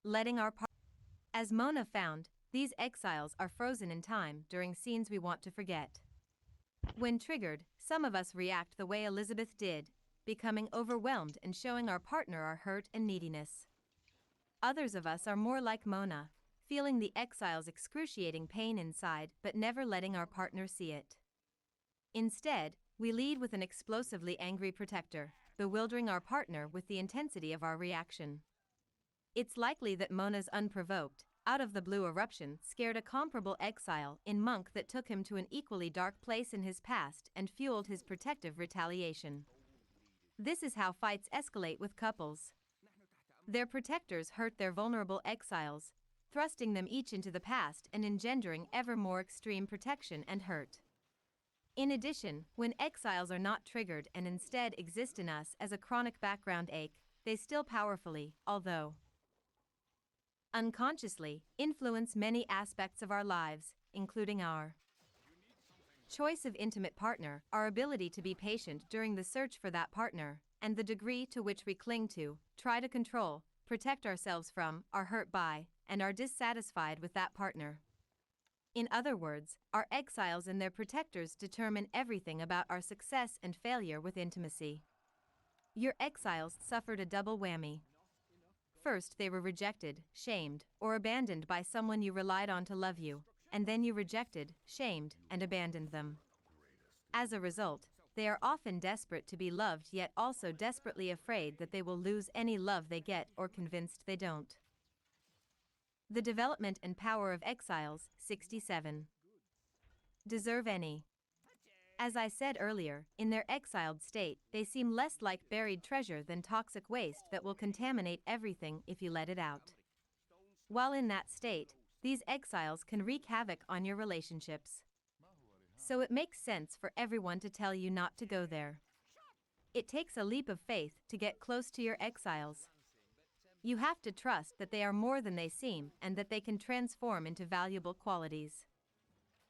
letting our As Mona found, these exiles are frozen in time during scenes we want to forget. When triggered, some of us react the way Elizabeth did, becoming overwhelmed and showing our partner our hurt and neediness. Others of us are more like Mona, feeling the exile's excruciating pain inside but never letting our partner see it. Instead, we lead with an explosively angry protector, bewildering our partner with the intensity of our reaction. It's likely that Mona's unprovoked, out-of-the-blue eruption scared a comparable exile in Monk that took him to an equally dark place in his past and fueled his protective retaliation. This is how fights escalate with couples. Their protectors hurt their vulnerable exiles, thrusting them each into the past and engendering ever more extreme protection and hurt. In addition, when exiles are not triggered and instead exist in us as a chronic background ache, they still powerfully, although unconsciously, influence many aspects of our lives, including our choice of intimate partner, our ability to be patient during the search for that partner, and the degree to which we cling to, try to control, protect ourselves from, are hurt by, and are dissatisfied with that partner. In other words, our exiles and their protectors determine everything about our success and failure with intimacy. Your exiles suffered a double whammy. First, they were rejected, shamed, or abandoned by someone you relied on to love you, and then you rejected, shamed, and abandoned them. As a result, they are often desperate to be loved yet also desperately afraid that they will lose any love they get or convinced they don't. The development and power of exiles, 67. Deserve any. As I said earlier, in their exiled state, they seem less like buried treasure than toxic waste that will contaminate everything if you let it out. While in that state, these exiles can wreak havoc on your relationships. So it makes sense for everyone to tell you not to go there. It takes a leap of faith to get close to your exiles. You have to trust that they are more than they seem and that they can transform into valuable qualities.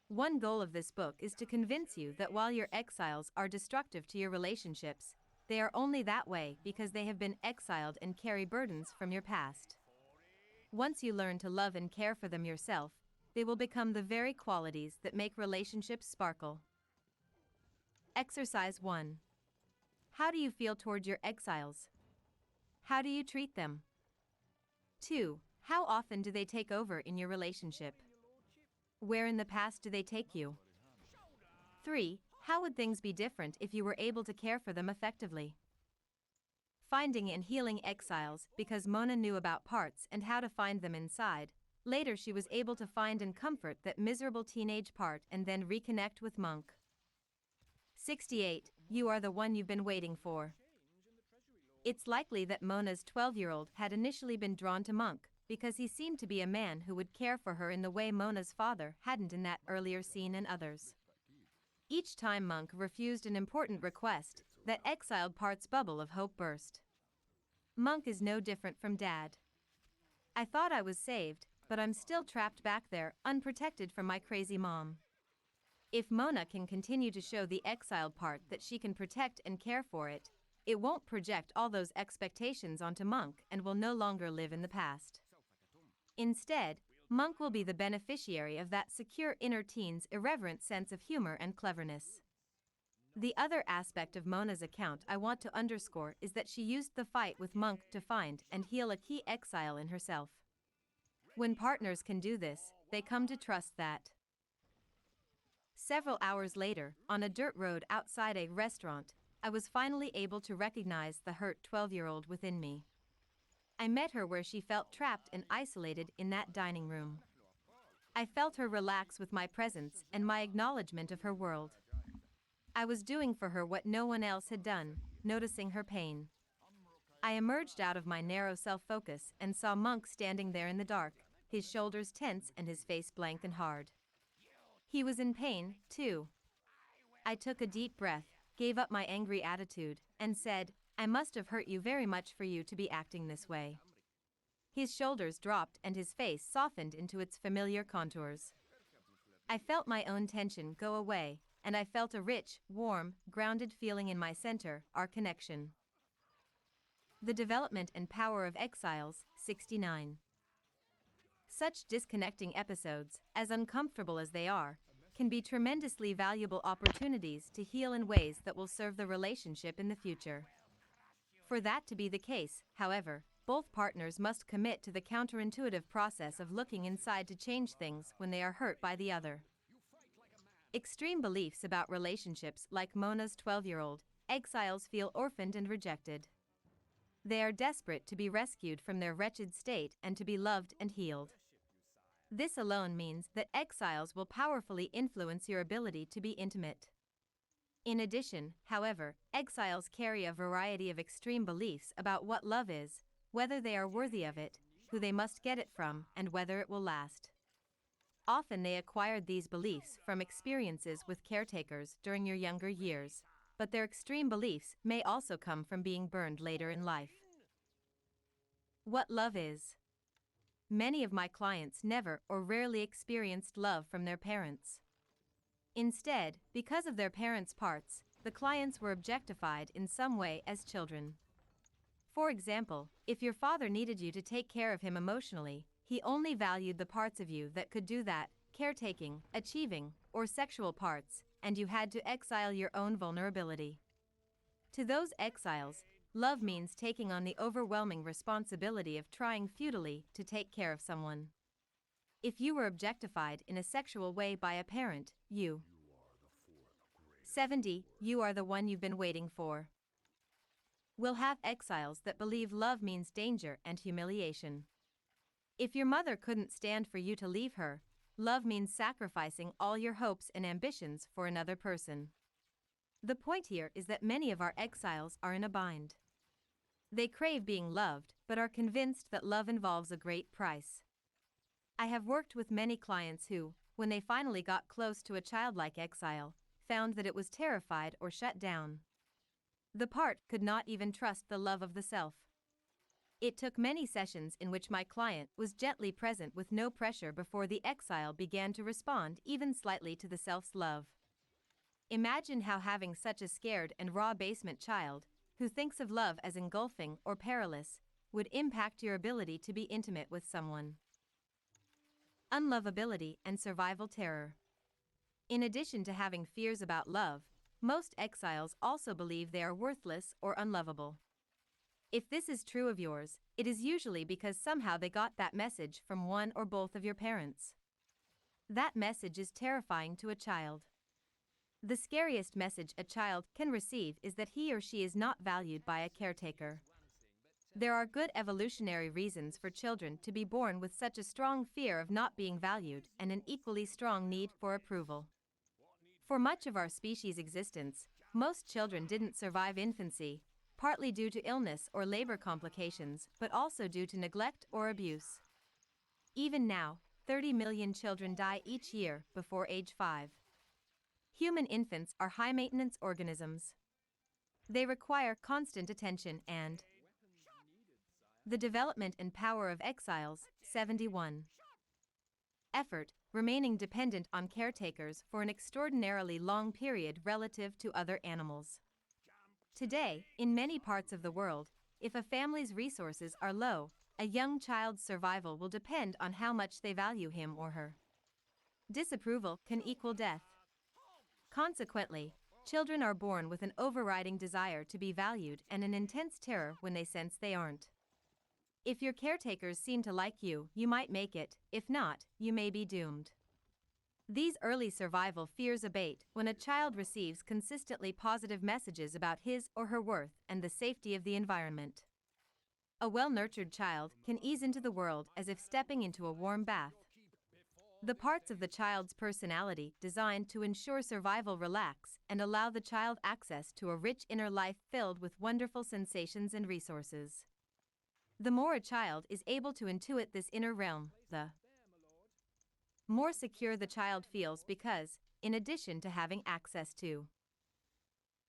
One goal of this book is to convince you that while your exiles are destructive to your relationships, they are only that way because they have been exiled and carry burdens from your past. Once you learn to love and care for them yourself, they will become the very qualities that make relationships sparkle. Exercise 1. How do you feel toward your exiles? How do you treat them? 2. How often do they take over in your relationship? Where in the past do they take you? 3. How would things be different if you were able to care for them effectively? Finding and healing exiles, because Mona knew about parts and how to find them inside. Later she was able to find and comfort that miserable teenage part and then reconnect with Monk. 68. You are the one you've been waiting for. It's likely that Mona's 12-year-old had initially been drawn to Monk, because he seemed to be a man who would care for her in the way Mona's father hadn't in that earlier scene and others. Each time Monk refused an important request, that exiled part's bubble of hope burst. Monk is no different from Dad. I thought I was saved, but I'm still trapped back there, unprotected from my crazy mom. If Mona can continue to show the exiled part that she can protect and care for it, it won't project all those expectations onto Monk and will no longer live in the past. Instead, Monk will be the beneficiary of that secure inner teen's irreverent sense of humor and cleverness. The other aspect of Mona's account I want to underscore is that she used the fight with Monk to find and heal a key exile in herself. When partners can do this, they come to trust that. Several hours later, on a dirt road outside a restaurant, I was finally able to recognize the hurt 12-year-old within me. I met her where she felt trapped and isolated in that dining room. I felt her relax with my presence and my acknowledgement of her world. I was doing for her what no one else had done, noticing her pain. I emerged out of my narrow self-focus and saw Monk standing there in the dark, his shoulders tense and his face blank and hard. He was in pain, too. I took a deep breath, gave up my angry attitude, and said, I must have hurt you very much for you to be acting this way. His shoulders dropped and his face softened into its familiar contours. I felt my own tension go away, and I felt a rich, warm, grounded feeling in my center, our connection. The development and power of exiles, 69. Such disconnecting episodes, as uncomfortable as they are, can be tremendously valuable opportunities to heal in ways that will serve the relationship in the future. For that to be the case, however, both partners must commit to the counterintuitive process of looking inside to change things when they are hurt by the other. Extreme beliefs about relationships, like Mona's 12-year-old exiles, feel orphaned and rejected. They are desperate to be rescued from their wretched state and to be loved and healed. This alone means that exiles will powerfully influence your ability to be intimate. In addition, however, exiles carry a variety of extreme beliefs about what love is, whether they are worthy of it, who they must get it from, and whether it will last. Often they acquired these beliefs from experiences with caretakers during your younger years, but their extreme beliefs may also come from being burned later in life. What love is. Many of my clients never or rarely experienced love from their parents. Instead, because of their parents' parts, the clients were objectified in some way as children. For example, if your father needed you to take care of him emotionally, he only valued the parts of you that could do that, caretaking, achieving, or sexual parts, and you had to exile your own vulnerability. To those exiles, love means taking on the overwhelming responsibility of trying futilely to take care of someone. If you were objectified in a sexual way by a parent, you 70, you are the one you've been waiting for. We'll have exiles that believe love means danger and humiliation. If your mother couldn't stand for you to leave her, love means sacrificing all your hopes and ambitions for another person. The point here is that many of our exiles are in a bind. They crave being loved, but are convinced that love involves a great price. I have worked with many clients who, when they finally got close to a childlike exile, found that it was terrified or shut down. The part could not even trust the love of the self. It took many sessions in which my client was gently present with no pressure before the exile began to respond even slightly to the self's love. Imagine how having such a scared and raw basement child, who thinks of love as engulfing or perilous, would impact your ability to be intimate with someone. Unlovability and survival terror. In addition to having fears about love, most exiles also believe they are worthless or unlovable. If this is true of yours, it is usually because somehow they got that message from one or both of your parents. That message is terrifying to a child. The scariest message a child can receive is that he or she is not valued by a caretaker. There are good evolutionary reasons for children to be born with such a strong fear of not being valued and an equally strong need for approval. For much of our species' existence, most children didn't survive infancy, partly due to illness or labor complications, but also due to neglect or abuse. Even now, 30 million children die each year before age 5. Human infants are high-maintenance organisms. They require constant attention and the development and power of exiles, 71. Effort, remaining dependent on caretakers for an extraordinarily long period relative to other animals. Today, in many parts of the world, if a family's resources are low, a young child's survival will depend on how much they value him or her. Disapproval can equal death. Consequently, children are born with an overriding desire to be valued and an intense terror when they sense they aren't. If your caretakers seem to like you, you might make it; if not, you may be doomed. These early survival fears abate when a child receives consistently positive messages about his or her worth and the safety of the environment. A well-nurtured child can ease into the world as if stepping into a warm bath. The parts of the child's personality designed to ensure survival relax and allow the child access to a rich inner life filled with wonderful sensations and resources. The more a child is able to intuit this inner realm, the more secure the child feels because, in addition to having access to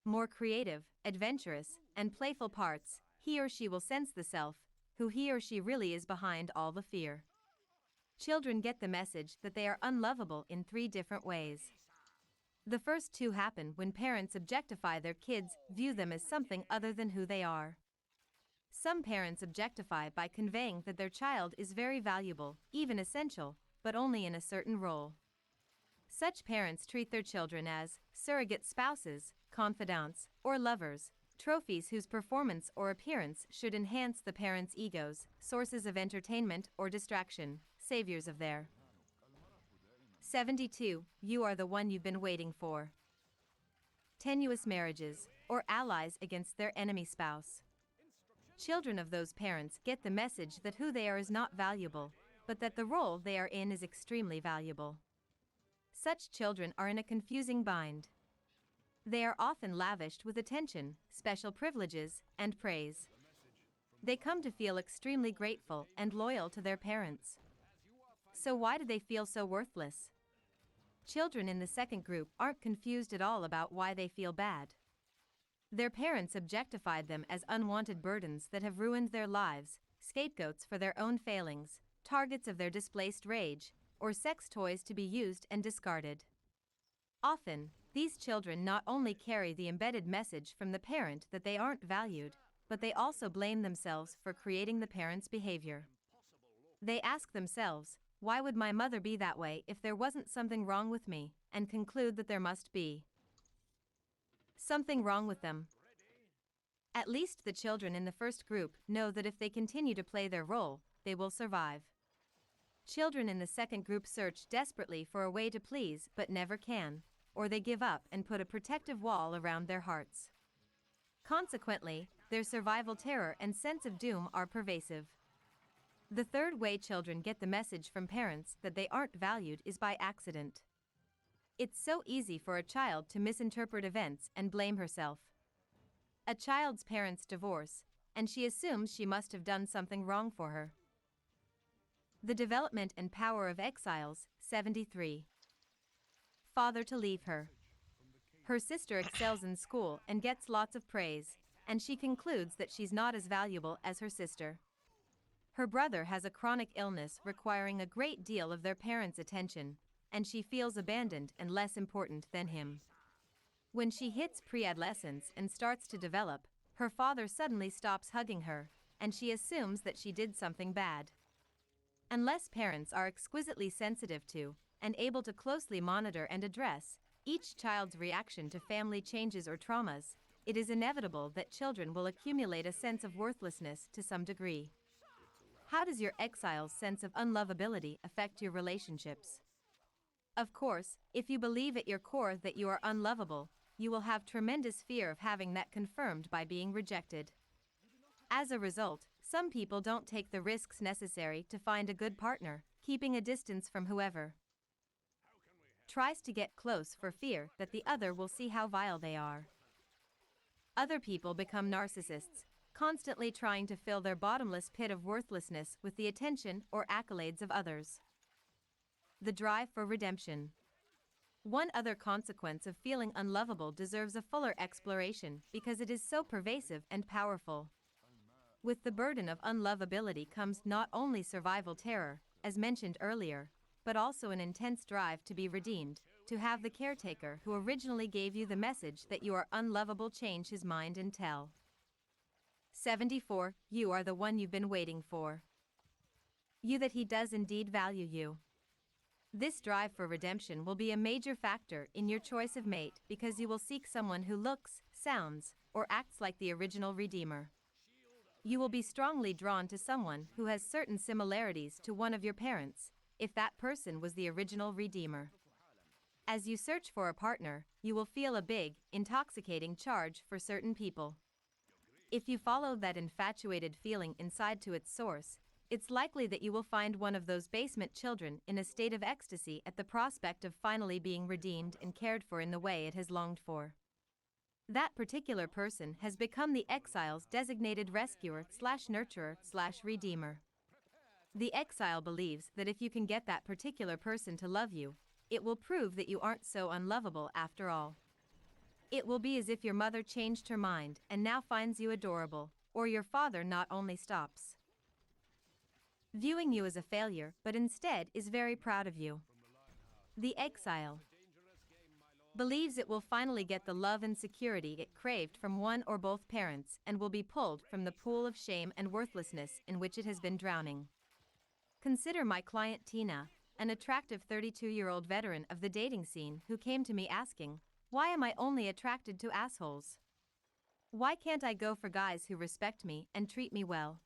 more creative, adventurous, and playful parts, he or she will sense the self, who he or she really is behind all the fear. Children get the message that they are unlovable in 3 different ways. The first 2 happen when parents objectify their kids, view them as something other than who they are. Some parents objectify by conveying that their child is very valuable, even essential, but only in a certain role. Such parents treat their children as surrogate spouses, confidants, or lovers, trophies whose performance or appearance should enhance the parents' egos, sources of entertainment or distraction, saviors of their 72. You are the one you've been waiting for. Tenuous marriages, or allies against their enemy spouse. Children of those parents get the message that who they are is not valuable, but that the role they are in is extremely valuable. Such children are in a confusing bind. They are often lavished with attention, special privileges, and praise. They come to feel extremely grateful and loyal to their parents. So why do they feel so worthless? Children in the second group aren't confused at all about why they feel bad. Their parents objectified them as unwanted burdens that have ruined their lives, scapegoats for their own failings, targets of their displaced rage, or sex toys to be used and discarded. Often, these children not only carry the embedded message from the parent that they aren't valued, but they also blame themselves for creating the parent's behavior. They ask themselves, why would my mother be that way if there wasn't something wrong with me, and conclude that there must be something wrong with them. At least the children in the first group know that if they continue to play their role, they will survive. Children in the second group search desperately for a way to please but never can, or they give up and put a protective wall around their hearts. Consequently, their survival terror and sense of doom are pervasive. The third way children get the message from parents that they aren't valued is by accident. It's so easy for a child to misinterpret events and blame herself. A child's parents divorce, and she assumes she must have done something wrong for her. The development and power of exiles, 73. Father to leave her. Her sister excels in school and gets lots of praise, and she concludes that she's not as valuable as her sister. Her brother has a chronic illness requiring a great deal of their parents' attention, and she feels abandoned and less important than him. When she hits pre-adolescence and starts to develop, her father suddenly stops hugging her, and she assumes that she did something bad. Unless parents are exquisitely sensitive to, and able to closely monitor and address, each child's reaction to family changes or traumas, it is inevitable that children will accumulate a sense of worthlessness to some degree. How does your exile's sense of unlovability affect your relationships? Of course, if you believe at your core that you are unlovable, you will have tremendous fear of having that confirmed by being rejected. As a result, some people don't take the risks necessary to find a good partner, keeping a distance from whoever tries to get close for fear that the other will see how vile they are. Other people become narcissists, constantly trying to fill their bottomless pit of worthlessness with the attention or accolades of others. The drive for redemption. One other consequence of feeling unlovable deserves a fuller exploration because it is so pervasive and powerful. With the burden of unlovability comes not only survival terror, as mentioned earlier, but also an intense drive to be redeemed, to have the caretaker who originally gave you the message that you are unlovable change his mind and tell 74. You are the one you've been waiting for. You that he does indeed value you. This drive for redemption will be a major factor in your choice of mate because you will seek someone who looks, sounds, or acts like the original redeemer. You will be strongly drawn to someone who has certain similarities to one of your parents, if that person was the original redeemer. As you search for a partner, you will feel a big, intoxicating charge for certain people. If you follow that infatuated feeling inside to its source, it's likely that you will find one of those basement children in a state of ecstasy at the prospect of finally being redeemed and cared for in the way it has longed for. That particular person has become the exile's designated rescuer/nurturer/redeemer. The exile believes that if you can get that particular person to love you, it will prove that you aren't so unlovable after all. It will be as if your mother changed her mind and now finds you adorable, or your father not only stops viewing you as a failure but instead is very proud of you. The exile. believes it will finally get the love and security it craved from one or both parents and will be pulled from the pool of shame and worthlessness in which it has been drowning. Consider my client Tina, an attractive 32-year-old veteran of the dating scene who came to me asking, "Why am I only attracted to assholes? Why can't I go for guys who respect me and treat me well?"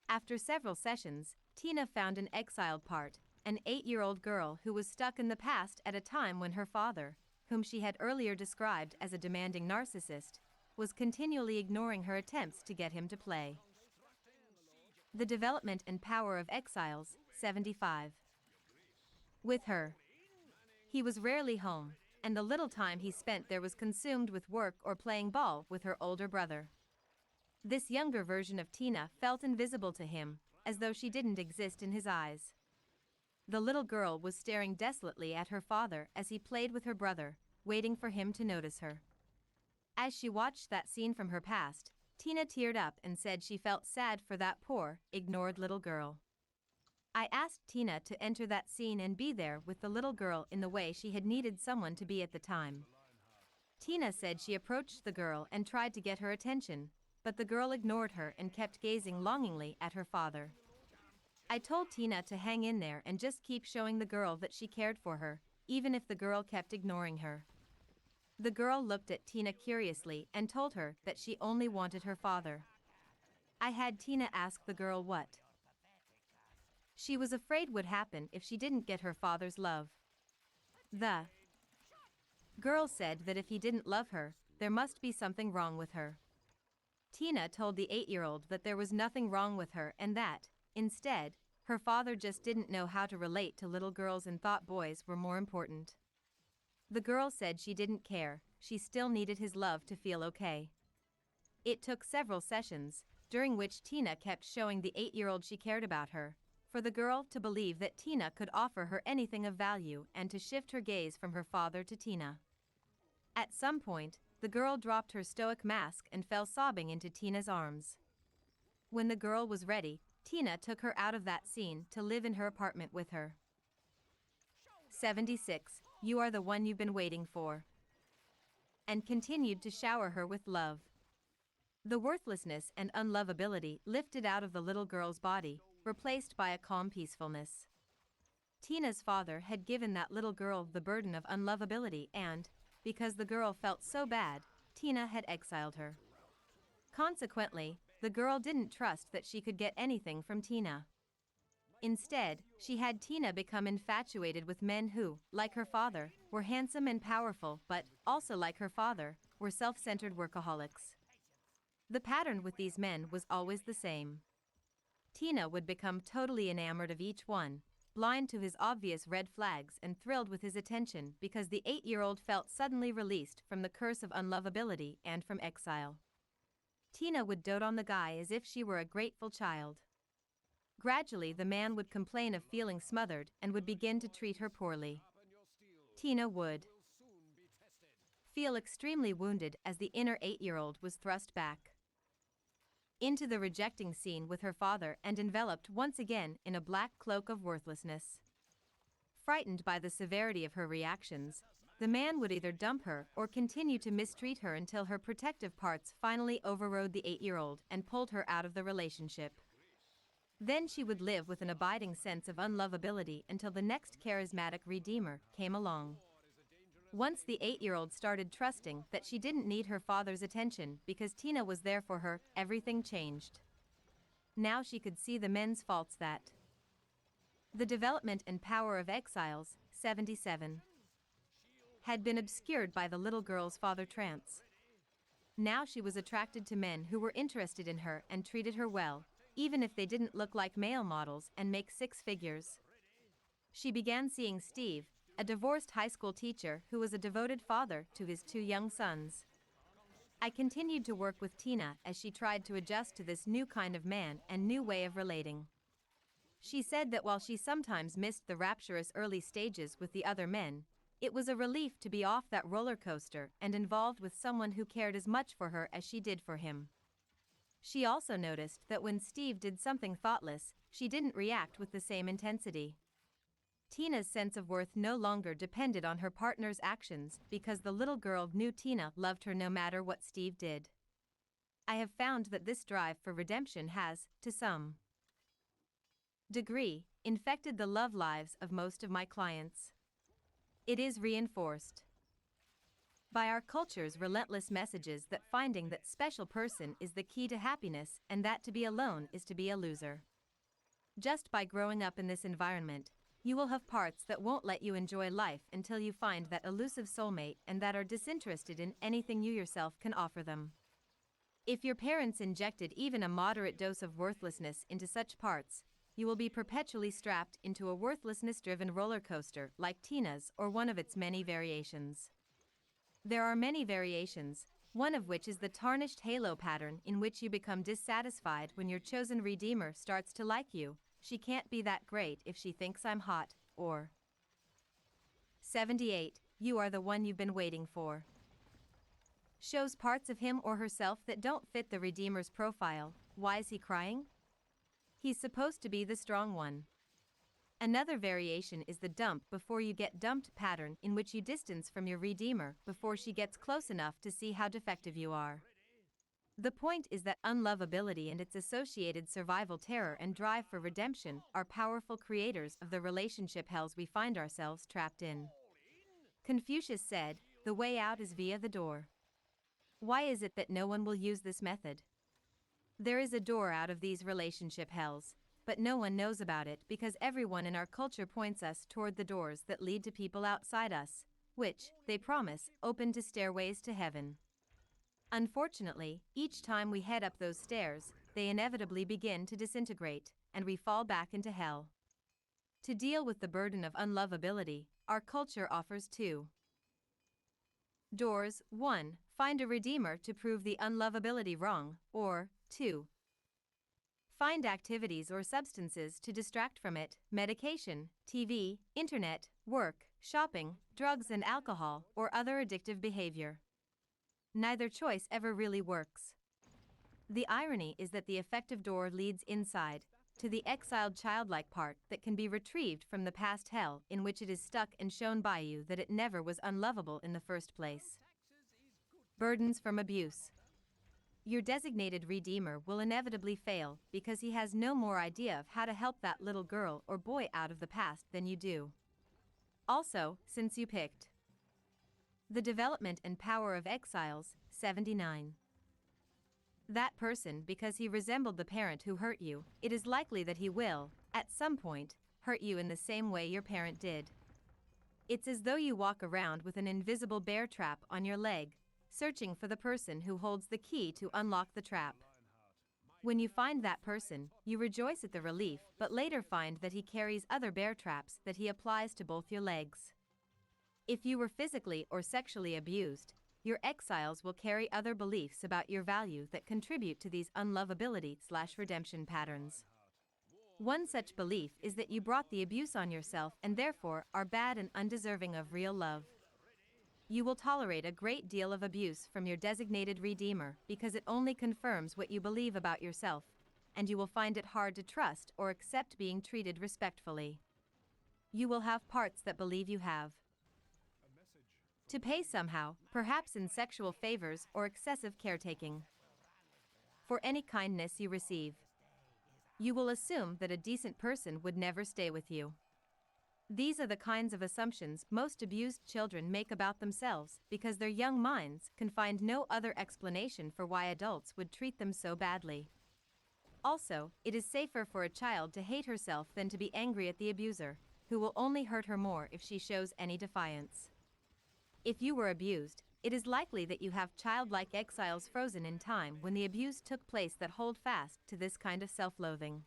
After several sessions, Tina found an exiled part, an 8-year-old girl who was stuck in the past at a time when her father, whom she had earlier described as a demanding narcissist, was continually ignoring her attempts to get him to play. The development and power of exiles, 75. With her, he was rarely home, and the little time he spent there was consumed with work or playing ball with her older brother. This younger version of Tina felt invisible to him, as though she didn't exist in his eyes. The little girl was staring desolately at her father as he played with her brother, waiting for him to notice her. As she watched that scene from her past, Tina teared up and said she felt sad for that poor, ignored little girl. I asked Tina to enter that scene and be there with the little girl in the way she had needed someone to be at the time. Tina said she approached the girl and tried to get her attention, but the girl ignored her and kept gazing longingly at her father. I told Tina to hang in there and just keep showing the girl that she cared for her, even if the girl kept ignoring her. The girl looked at Tina curiously and told her that she only wanted her father. I had Tina ask the girl what she was afraid would happen if she didn't get her father's love. The girl said that if he didn't love her, there must be something wrong with her. Tina told the 8-year-old that there was nothing wrong with her and that, instead, her father just didn't know how to relate to little girls and thought boys were more important. The girl said she didn't care, she still needed his love to feel okay. It took several sessions, during which Tina kept showing the 8-year-old she cared about her, for the girl to believe that Tina could offer her anything of value and to shift her gaze from her father to Tina. At some point, the girl dropped her stoic mask and fell sobbing into Tina's arms. When the girl was ready, Tina took her out of that scene to live in her apartment with her. 76. You are the one you've been waiting for. And continued to shower her with love. The worthlessness and unlovability lifted out of the little girl's body, replaced by a calm peacefulness. Tina's father had given that little girl the burden of unlovability and, because the girl felt so bad, Tina had exiled her. Consequently, the girl didn't trust that she could get anything from Tina. Instead, she had Tina become infatuated with men who, like her father, were handsome and powerful but, also like her father, were self-centered workaholics. The pattern with these men was always the same. Tina would become totally enamored of each one, blind to his obvious red flags and thrilled with his attention because the 8-year-old felt suddenly released from the curse of unlovability and from exile. Tina would dote on the guy as if she were a grateful child. Gradually the man would complain of feeling smothered and would begin to treat her poorly. Tina would feel extremely wounded as the inner 8-year-old was thrust back into the rejecting scene with her father and enveloped once again in a black cloak of worthlessness. Frightened by the severity of her reactions, the man would either dump her or continue to mistreat her until her protective parts finally overrode the 8-year-old and pulled her out of the relationship. Then she would live with an abiding sense of unlovability until the next charismatic redeemer came along. Once the 8-year-old started trusting that she didn't need her father's attention because Tina was there for her, everything changed. Now she could see the men's faults that the development and power of exiles, 77, had been obscured by the little girl's father trance. Now she was attracted to men who were interested in her and treated her well, even if they didn't look like male models and make 6 figures. She began seeing Steve, a divorced high school teacher who was a devoted father to his 2 young sons. I continued to work with Tina as she tried to adjust to this new kind of man and new way of relating. She said that while she sometimes missed the rapturous early stages with the other men, it was a relief to be off that roller coaster and involved with someone who cared as much for her as she did for him. She also noticed that when Steve did something thoughtless, she didn't react with the same intensity. Tina's sense of worth no longer depended on her partner's actions because the little girl knew Tina loved her no matter what Steve did. I have found that this drive for redemption has, to some degree, infected the love lives of most of my clients. It is reinforced by our culture's relentless messages that finding that special person is the key to happiness and that to be alone is to be a loser. Just by growing up in this environment, you will have parts that won't let you enjoy life until you find that elusive soulmate and that are disinterested in anything you yourself can offer them. If your parents injected even a moderate dose of worthlessness into such parts, you will be perpetually strapped into a worthlessness-driven roller coaster like Tina's or one of its many variations. There are many variations, one of which is the tarnished halo pattern in which you become dissatisfied when your chosen redeemer starts to like you. She can't be that great if she thinks I'm hot, or 78, you are the one you've been waiting for. Shows parts of him or herself that don't fit the redeemer's profile. Why is he crying? He's supposed to be the strong one. Another variation is the dump before you get dumped pattern in which you distance from your redeemer before she gets close enough to see how defective you are. The point is that unlovability and its associated survival terror and drive for redemption are powerful creators of the relationship hells we find ourselves trapped in. Confucius said, "The way out is via the door." Why is it that no one will use this method? There is a door out of these relationship hells, but no one knows about it because everyone in our culture points us toward the doors that lead to people outside us, which, they promise, open to stairways to heaven. Unfortunately, each time we head up those stairs, they inevitably begin to disintegrate, and we fall back into hell. To deal with the burden of unlovability, our culture offers two doors. 1. Find a redeemer to prove the unlovability wrong, or 2. Find activities or substances to distract from it, medication, TV, internet, work, shopping, drugs and alcohol, or other addictive behavior. Neither choice ever really works. The irony is that the effective door leads inside, to the exiled childlike part that can be retrieved from the past hell in which it is stuck and shown by you that it never was unlovable in the first place. Burdens from abuse. Your designated redeemer will inevitably fail because he has no more idea of how to help that little girl or boy out of the past than you do. Also, since you picked the development and power of exiles, 79. That person because he resembled the parent who hurt you, it is likely that he will, at some point, hurt you in the same way your parent did. It's as though you walk around with an invisible bear trap on your leg, searching for the person who holds the key to unlock the trap. When you find that person, you rejoice at the relief but later find that he carries other bear traps that he applies to both your legs. If you were physically or sexually abused, your exiles will carry other beliefs about your value that contribute to these unlovability/redemption patterns. One such belief is that you brought the abuse on yourself and therefore are bad and undeserving of real love. You will tolerate a great deal of abuse from your designated redeemer because it only confirms what you believe about yourself, and you will find it hard to trust or accept being treated respectfully. You will have parts that believe you have to pay somehow, perhaps in sexual favors or excessive caretaking, for any kindness you receive. You will assume that a decent person would never stay with you. These are the kinds of assumptions most abused children make about themselves because their young minds can find no other explanation for why adults would treat them so badly. Also, it is safer for a child to hate herself than to be angry at the abuser, who will only hurt her more if she shows any defiance. If you were abused, it is likely that you have childlike exiles frozen in time when the abuse took place that hold fast to this kind of self-loathing.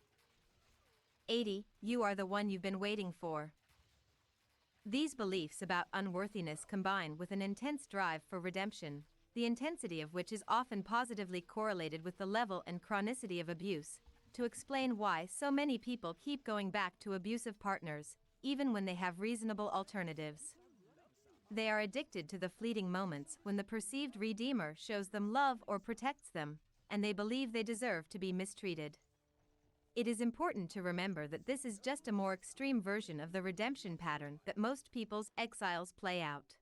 80. You are the one you've been waiting for. These beliefs about unworthiness combine with an intense drive for redemption, the intensity of which is often positively correlated with the level and chronicity of abuse, to explain why so many people keep going back to abusive partners, even when they have reasonable alternatives. They are addicted to the fleeting moments when the perceived redeemer shows them love or protects them, and they believe they deserve to be mistreated. It is important to remember that this is just a more extreme version of the redemption pattern that most people's exiles play out.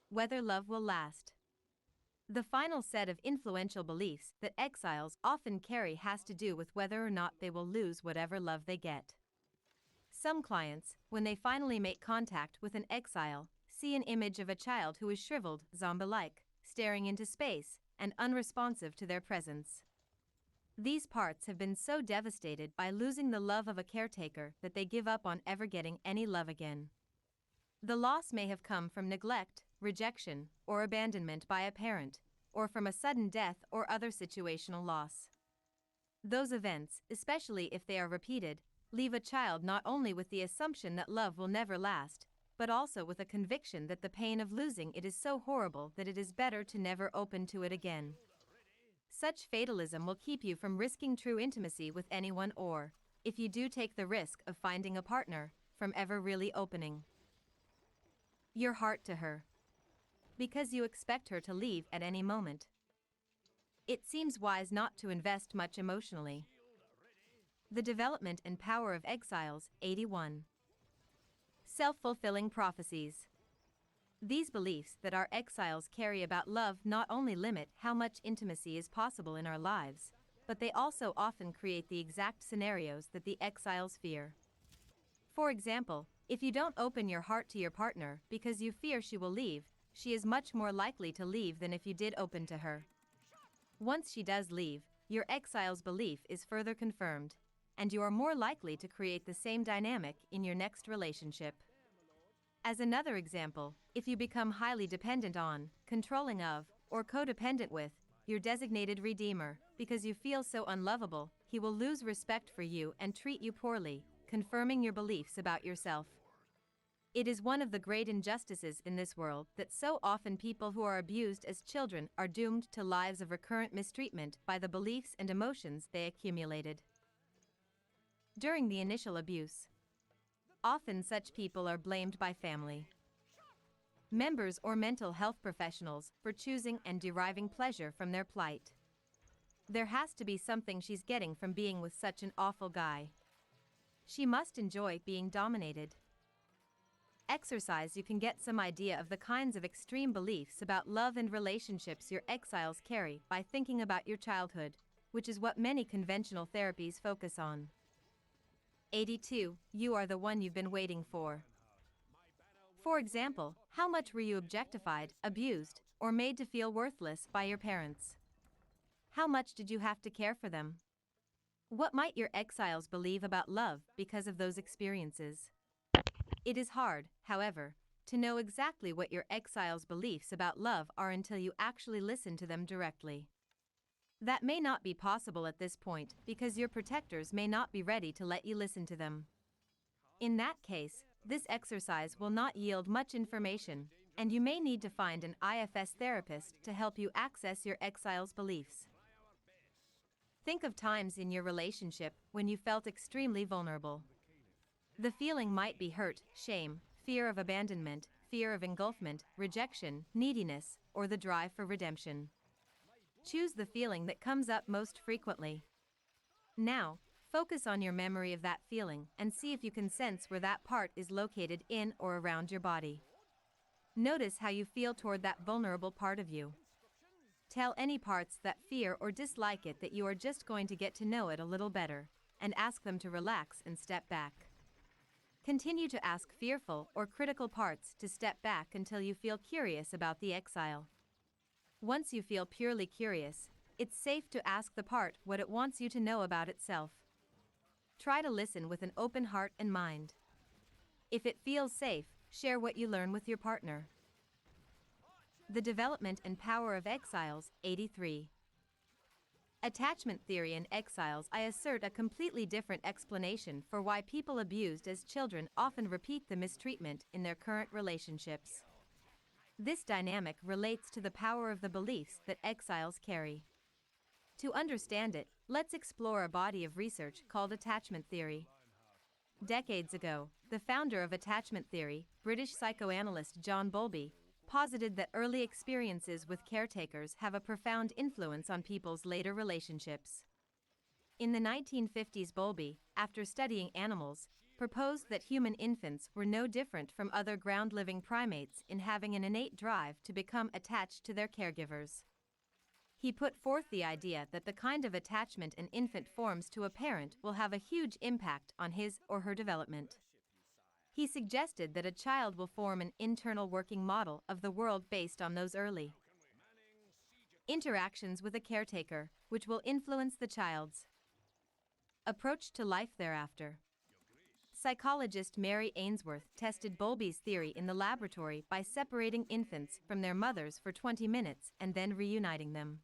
Whether love will last. The final set of influential beliefs that exiles often carry has to do with whether or not they will lose whatever love they get. Some clients, when they finally make contact with an exile, see an image of a child who is shriveled, zombie-like, staring into space, and unresponsive to their presence. These parts have been so devastated by losing the love of a caretaker that they give up on ever getting any love again. The loss may have come from neglect, rejection, or abandonment by a parent, or from a sudden death or other situational loss. Those events, especially if they are repeated, leave a child not only with the assumption that love will never last, but also with a conviction that the pain of losing it is so horrible that it is better to never open to it again. Such fatalism will keep you from risking true intimacy with anyone or, if you do take the risk of finding a partner, from ever really opening your heart to her. Because you expect her to leave at any moment. It seems wise not to invest much emotionally. The development and power of exiles, 81. Self-fulfilling prophecies. These beliefs that our exiles carry about love not only limit how much intimacy is possible in our lives, but they also often create the exact scenarios that the exiles fear. For example, if you don't open your heart to your partner because you fear she will leave, she is much more likely to leave than if you did open to her. Once she does leave, your exile's belief is further confirmed, and you are more likely to create the same dynamic in your next relationship. As another example, if you become highly dependent on, controlling of, or codependent with your designated redeemer because you feel so unlovable, he will lose respect for you and treat you poorly, confirming your beliefs about yourself. It is one of the great injustices in this world that so often people who are abused as children are doomed to lives of recurrent mistreatment by the beliefs and emotions they accumulated during the initial abuse. Often such people are blamed by family members or mental health professionals for choosing and deriving pleasure from their plight. There has to be something she's getting from being with such an awful guy. She must enjoy being dominated. Exercise. You can get some idea of the kinds of extreme beliefs about love and relationships your exiles carry by thinking about your childhood, which is what many conventional therapies focus on. 82. You are the one you've been waiting for. For example, how much were you objectified, abused, or made to feel worthless by your parents? How much did you have to care for them? What might your exiles believe about love because of those experiences? It is hard, however, to know exactly what your exiles' beliefs about love are until you actually listen to them directly. That may not be possible at this point because your protectors may not be ready to let you listen to them. In that case, this exercise will not yield much information, and you may need to find an IFS therapist to help you access your exiles' beliefs. Think of times in your relationship when you felt extremely vulnerable. The feeling might be hurt, shame, fear of abandonment, fear of engulfment, rejection, neediness, or the drive for redemption. Choose the feeling that comes up most frequently. Now, focus on your memory of that feeling and see if you can sense where that part is located in or around your body. Notice how you feel toward that vulnerable part of you. Tell any parts that fear or dislike it that you are just going to get to know it a little better, and ask them to relax and step back. Continue to ask fearful or critical parts to step back until you feel curious about the exile. Once you feel purely curious, it's safe to ask the part what it wants you to know about itself. Try to listen with an open heart and mind. If it feels safe, share what you learn with your partner. The development and power of exiles, 83. Attachment theory in exiles. I assert a completely different explanation for why people abused as children often repeat the mistreatment in their current relationships. This dynamic relates to the power of the beliefs that exiles carry. To understand it, let's explore a body of research called attachment theory. Decades ago, the founder of attachment theory, British psychoanalyst John Bowlby, posited that early experiences with caretakers have a profound influence on people's later relationships. In the 1950s, Bowlby, after studying animals, proposed that human infants were no different from other ground-living primates in having an innate drive to become attached to their caregivers. He put forth the idea that the kind of attachment an infant forms to a parent will have a huge impact on his or her development. He suggested that a child will form an internal working model of the world based on those early interactions with a caretaker, which will influence the child's approach to life thereafter. Psychologist Mary Ainsworth tested Bowlby's theory in the laboratory by separating infants from their mothers for 20 minutes and then reuniting them.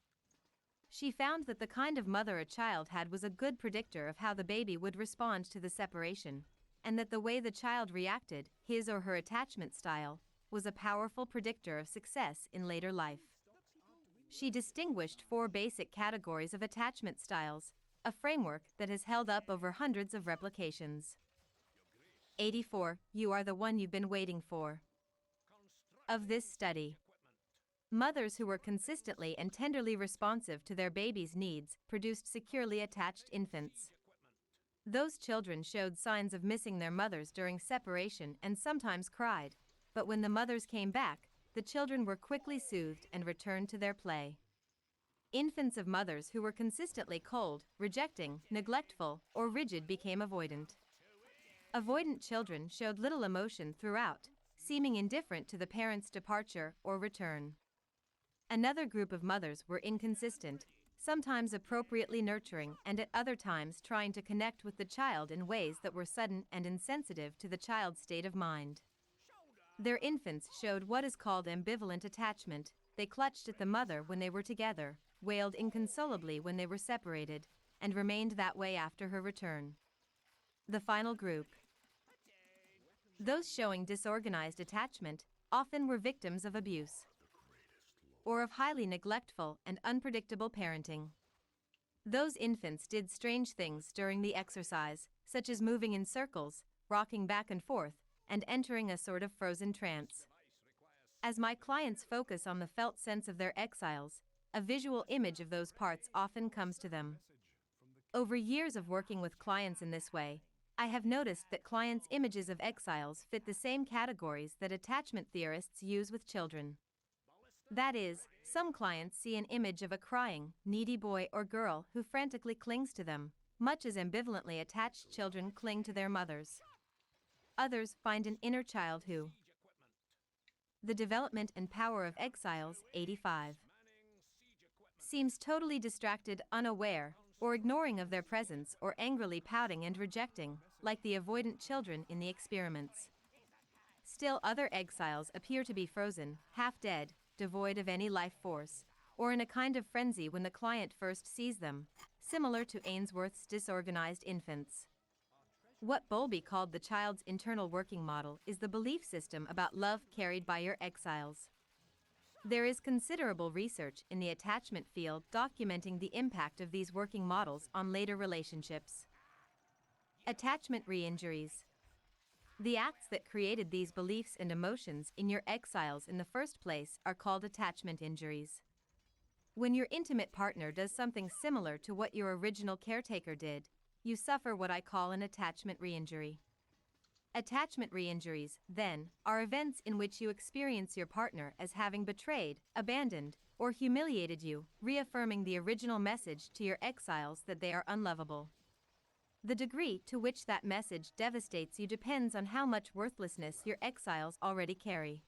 She found that the kind of mother a child had was a good predictor of how the baby would respond to the separation, and that the way the child reacted, his or her attachment style, was a powerful predictor of success in later life. She distinguished 4 basic categories of attachment styles, a framework that has held up over hundreds of replications. 84. You are the one you've been waiting for. Of this study, mothers who were consistently and tenderly responsive to their baby's needs produced securely attached infants. Those children showed signs of missing their mothers during separation and sometimes cried, but when the mothers came back, the children were quickly soothed and returned to their play. Infants of mothers who were consistently cold, rejecting, neglectful, or rigid became avoidant. Avoidant children showed little emotion throughout, seeming indifferent to the parent's departure or return. Another group of mothers were inconsistent, sometimes appropriately nurturing and at other times trying to connect with the child in ways that were sudden and insensitive to the child's state of mind. Their infants showed what is called ambivalent attachment. They clutched at the mother when they were together, wailed inconsolably when they were separated, and remained that way after her return. The final group, those showing disorganized attachment, often were victims of abuse or of highly neglectful and unpredictable parenting. Those infants did strange things during the exercise, such as moving in circles, rocking back and forth, and entering a sort of frozen trance. As my clients focus on the felt sense of their exiles, a visual image of those parts often comes to them. Over years of working with clients in this way, I have noticed that clients' images of exiles fit the same categories that attachment theorists use with children. That is, some clients see an image of a crying, needy boy or girl who frantically clings to them, much as ambivalently attached children cling to their mothers. Others find an inner child who. The development and power of exiles, 85. Seems totally distracted, unaware, or ignoring of their presence or angrily pouting and rejecting, like the avoidant children in the experiments. Still other exiles appear to be frozen, half dead, devoid of any life force, or in a kind of frenzy when the client first sees them, similar to Ainsworth's disorganized infants. What Bowlby called the child's internal working model is the belief system about love carried by your exiles. There is considerable research in the attachment field documenting the impact of these working models on later relationships. Attachment re-injuries. The acts that created these beliefs and emotions in your exiles in the first place are called attachment injuries. When your intimate partner does something similar to what your original caretaker did, you suffer what I call an attachment re-injury. Attachment re-injuries, then, are events in which you experience your partner as having betrayed, abandoned, or humiliated you, reaffirming the original message to your exiles that they are unlovable. The degree to which that message devastates you depends on how much worthlessness your exiles already carry.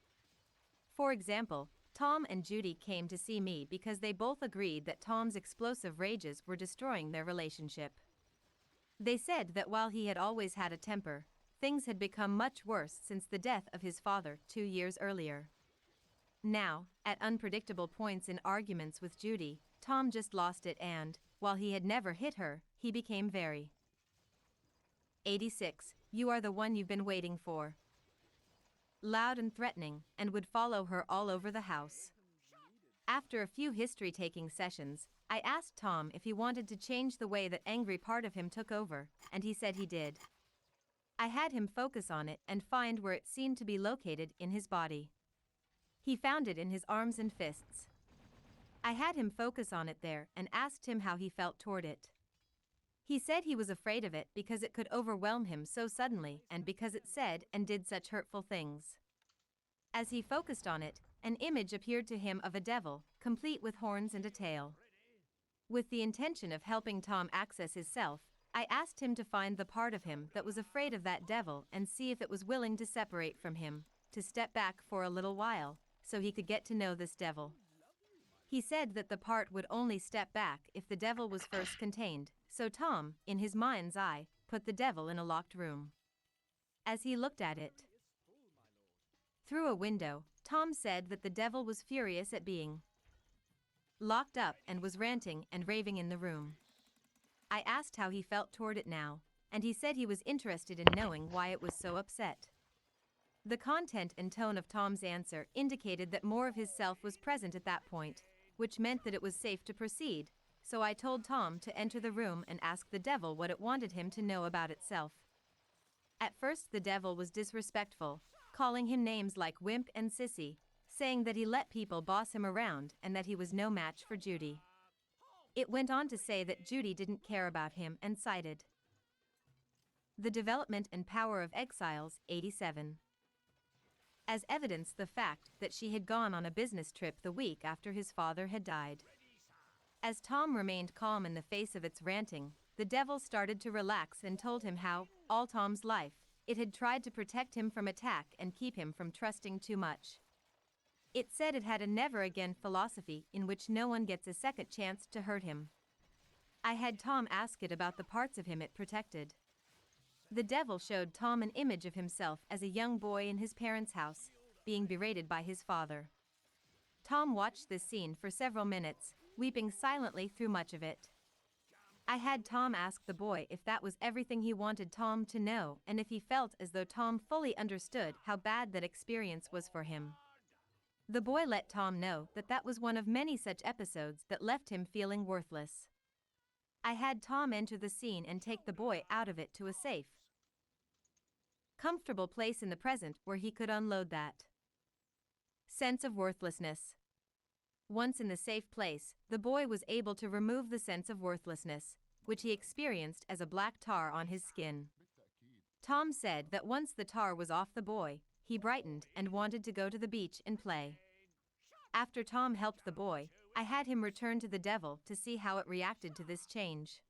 For example, Tom and Judy came to see me because they both agreed that Tom's explosive rages were destroying their relationship. They said that while he had always had a temper, things had become much worse since the death of his father 2 years earlier. Now, at unpredictable points in arguments with Judy, Tom just lost it and, while he had never hit her, he became very 86. You are the one you've been waiting for. Loud and threatening, and would follow her all over the house. After a few history-taking sessions, I asked Tom if he wanted to change the way that angry part of him took over, and he said he did. I had him focus on it and find where it seemed to be located in his body. He found it in his arms and fists. I had him focus on it there and asked him how he felt toward it. He said he was afraid of it because it could overwhelm him so suddenly and because it said and did such hurtful things. As he focused on it, an image appeared to him of a devil, complete with horns and a tail. With the intention of helping Tom access his self, I asked him to find the part of him that was afraid of that devil and see if it was willing to separate from him, to step back for a little while, so he could get to know this devil. He said that the part would only step back if the devil was first contained, so Tom, in his mind's eye, put the devil in a locked room. As he looked at it through a window, Tom said that the devil was furious at being locked up and was ranting and raving in the room. I asked how he felt toward it now, and he said he was interested in knowing why it was so upset. The content and tone of Tom's answer indicated that more of his self was present at that point, which meant that it was safe to proceed, so I told Tom to enter the room and ask the devil what it wanted him to know about itself. At first the devil was disrespectful, calling him names like wimp and sissy, saying that he let people boss him around and that he was no match for Judy. It went on to say that Judy didn't care about him and cited the development and power of exiles, 87. As evidence the fact that she had gone on a business trip the week after his father had died. As Tom remained calm in the face of its ranting, the devil started to relax and told him how, all Tom's life, it had tried to protect him from attack and keep him from trusting too much. It said it had a never-again philosophy in which no one gets a second chance to hurt him. I had Tom ask it about the parts of him it protected. The devil showed Tom an image of himself as a young boy in his parents' house, being berated by his father. Tom watched this scene for several minutes, weeping silently through much of it. I had Tom ask the boy if that was everything he wanted Tom to know and if he felt as though Tom fully understood how bad that experience was for him. The boy let Tom know that that was one of many such episodes that left him feeling worthless. I had Tom enter the scene and take the boy out of it to a safe, comfortable place in the present where he could unload that sense of worthlessness. Once in the safe place, the boy was able to remove the sense of worthlessness, which he experienced as a black tar on his skin. Tom said that once the tar was off the boy, he brightened and wanted to go to the beach and play. After Tom helped the boy, I had him return to the devil to see how it reacted to this change.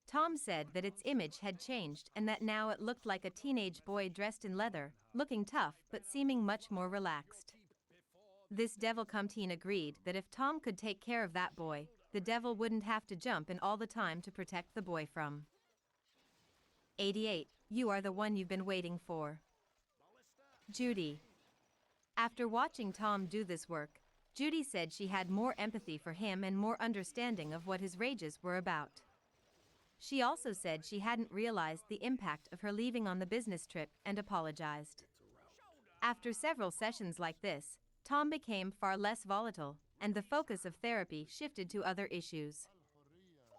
Tom said that its image had changed and that now it looked like a teenage boy dressed in leather, looking tough but seeming much more relaxed. This devil-come-teen agreed that if Tom could take care of that boy, the devil wouldn't have to jump in all the time to protect the boy from. 88. You are the one you've been waiting for. Judy. After watching Tom do this work, Judy said she had more empathy for him and more understanding of what his rages were about. She also said she hadn't realized the impact of her leaving on the business trip and apologized. After several sessions like this, Tom became far less volatile, and the focus of therapy shifted to other issues.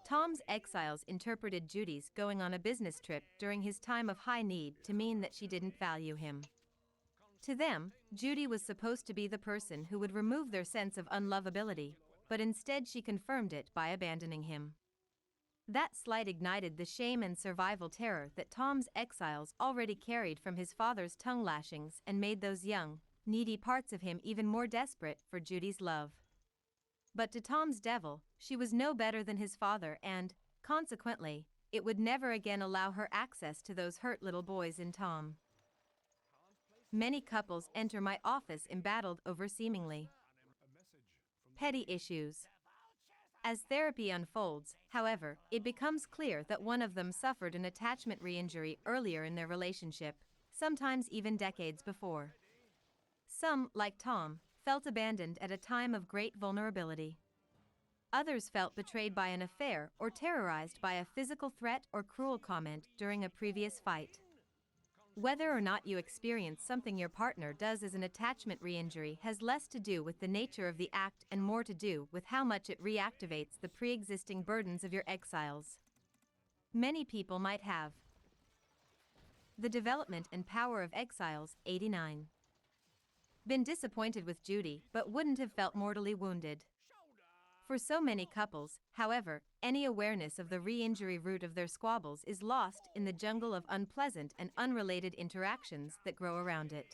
Tom's exiles interpreted Judy's going on a business trip during his time of high need to mean that she didn't value him. To them, Judy was supposed to be the person who would remove their sense of unlovability, but instead she confirmed it by abandoning him. That slight ignited the shame and survival terror that Tom's exiles already carried from his father's tongue lashings and made those young, needy parts of him even more desperate for Judy's love. But to Tom's devil, she was no better than his father and, consequently, it would never again allow her access to those hurt little boys in Tom. Many couples enter my office embattled over seemingly petty issues. As therapy unfolds, however, it becomes clear that one of them suffered an attachment re-injury earlier in their relationship, sometimes even decades before. Some, like Tom, felt abandoned at a time of great vulnerability. Others felt betrayed by an affair or terrorized by a physical threat or cruel comment during a previous fight. Whether or not you experience something your partner does as an attachment re-injury has less to do with the nature of the act and more to do with how much it reactivates the pre-existing burdens of your exiles. Many people might have the development and power of exiles, 89. Been disappointed with Judy, but wouldn't have felt mortally wounded. For so many couples, however, any awareness of the re-injury root of their squabbles is lost in the jungle of unpleasant and unrelated interactions that grow around it.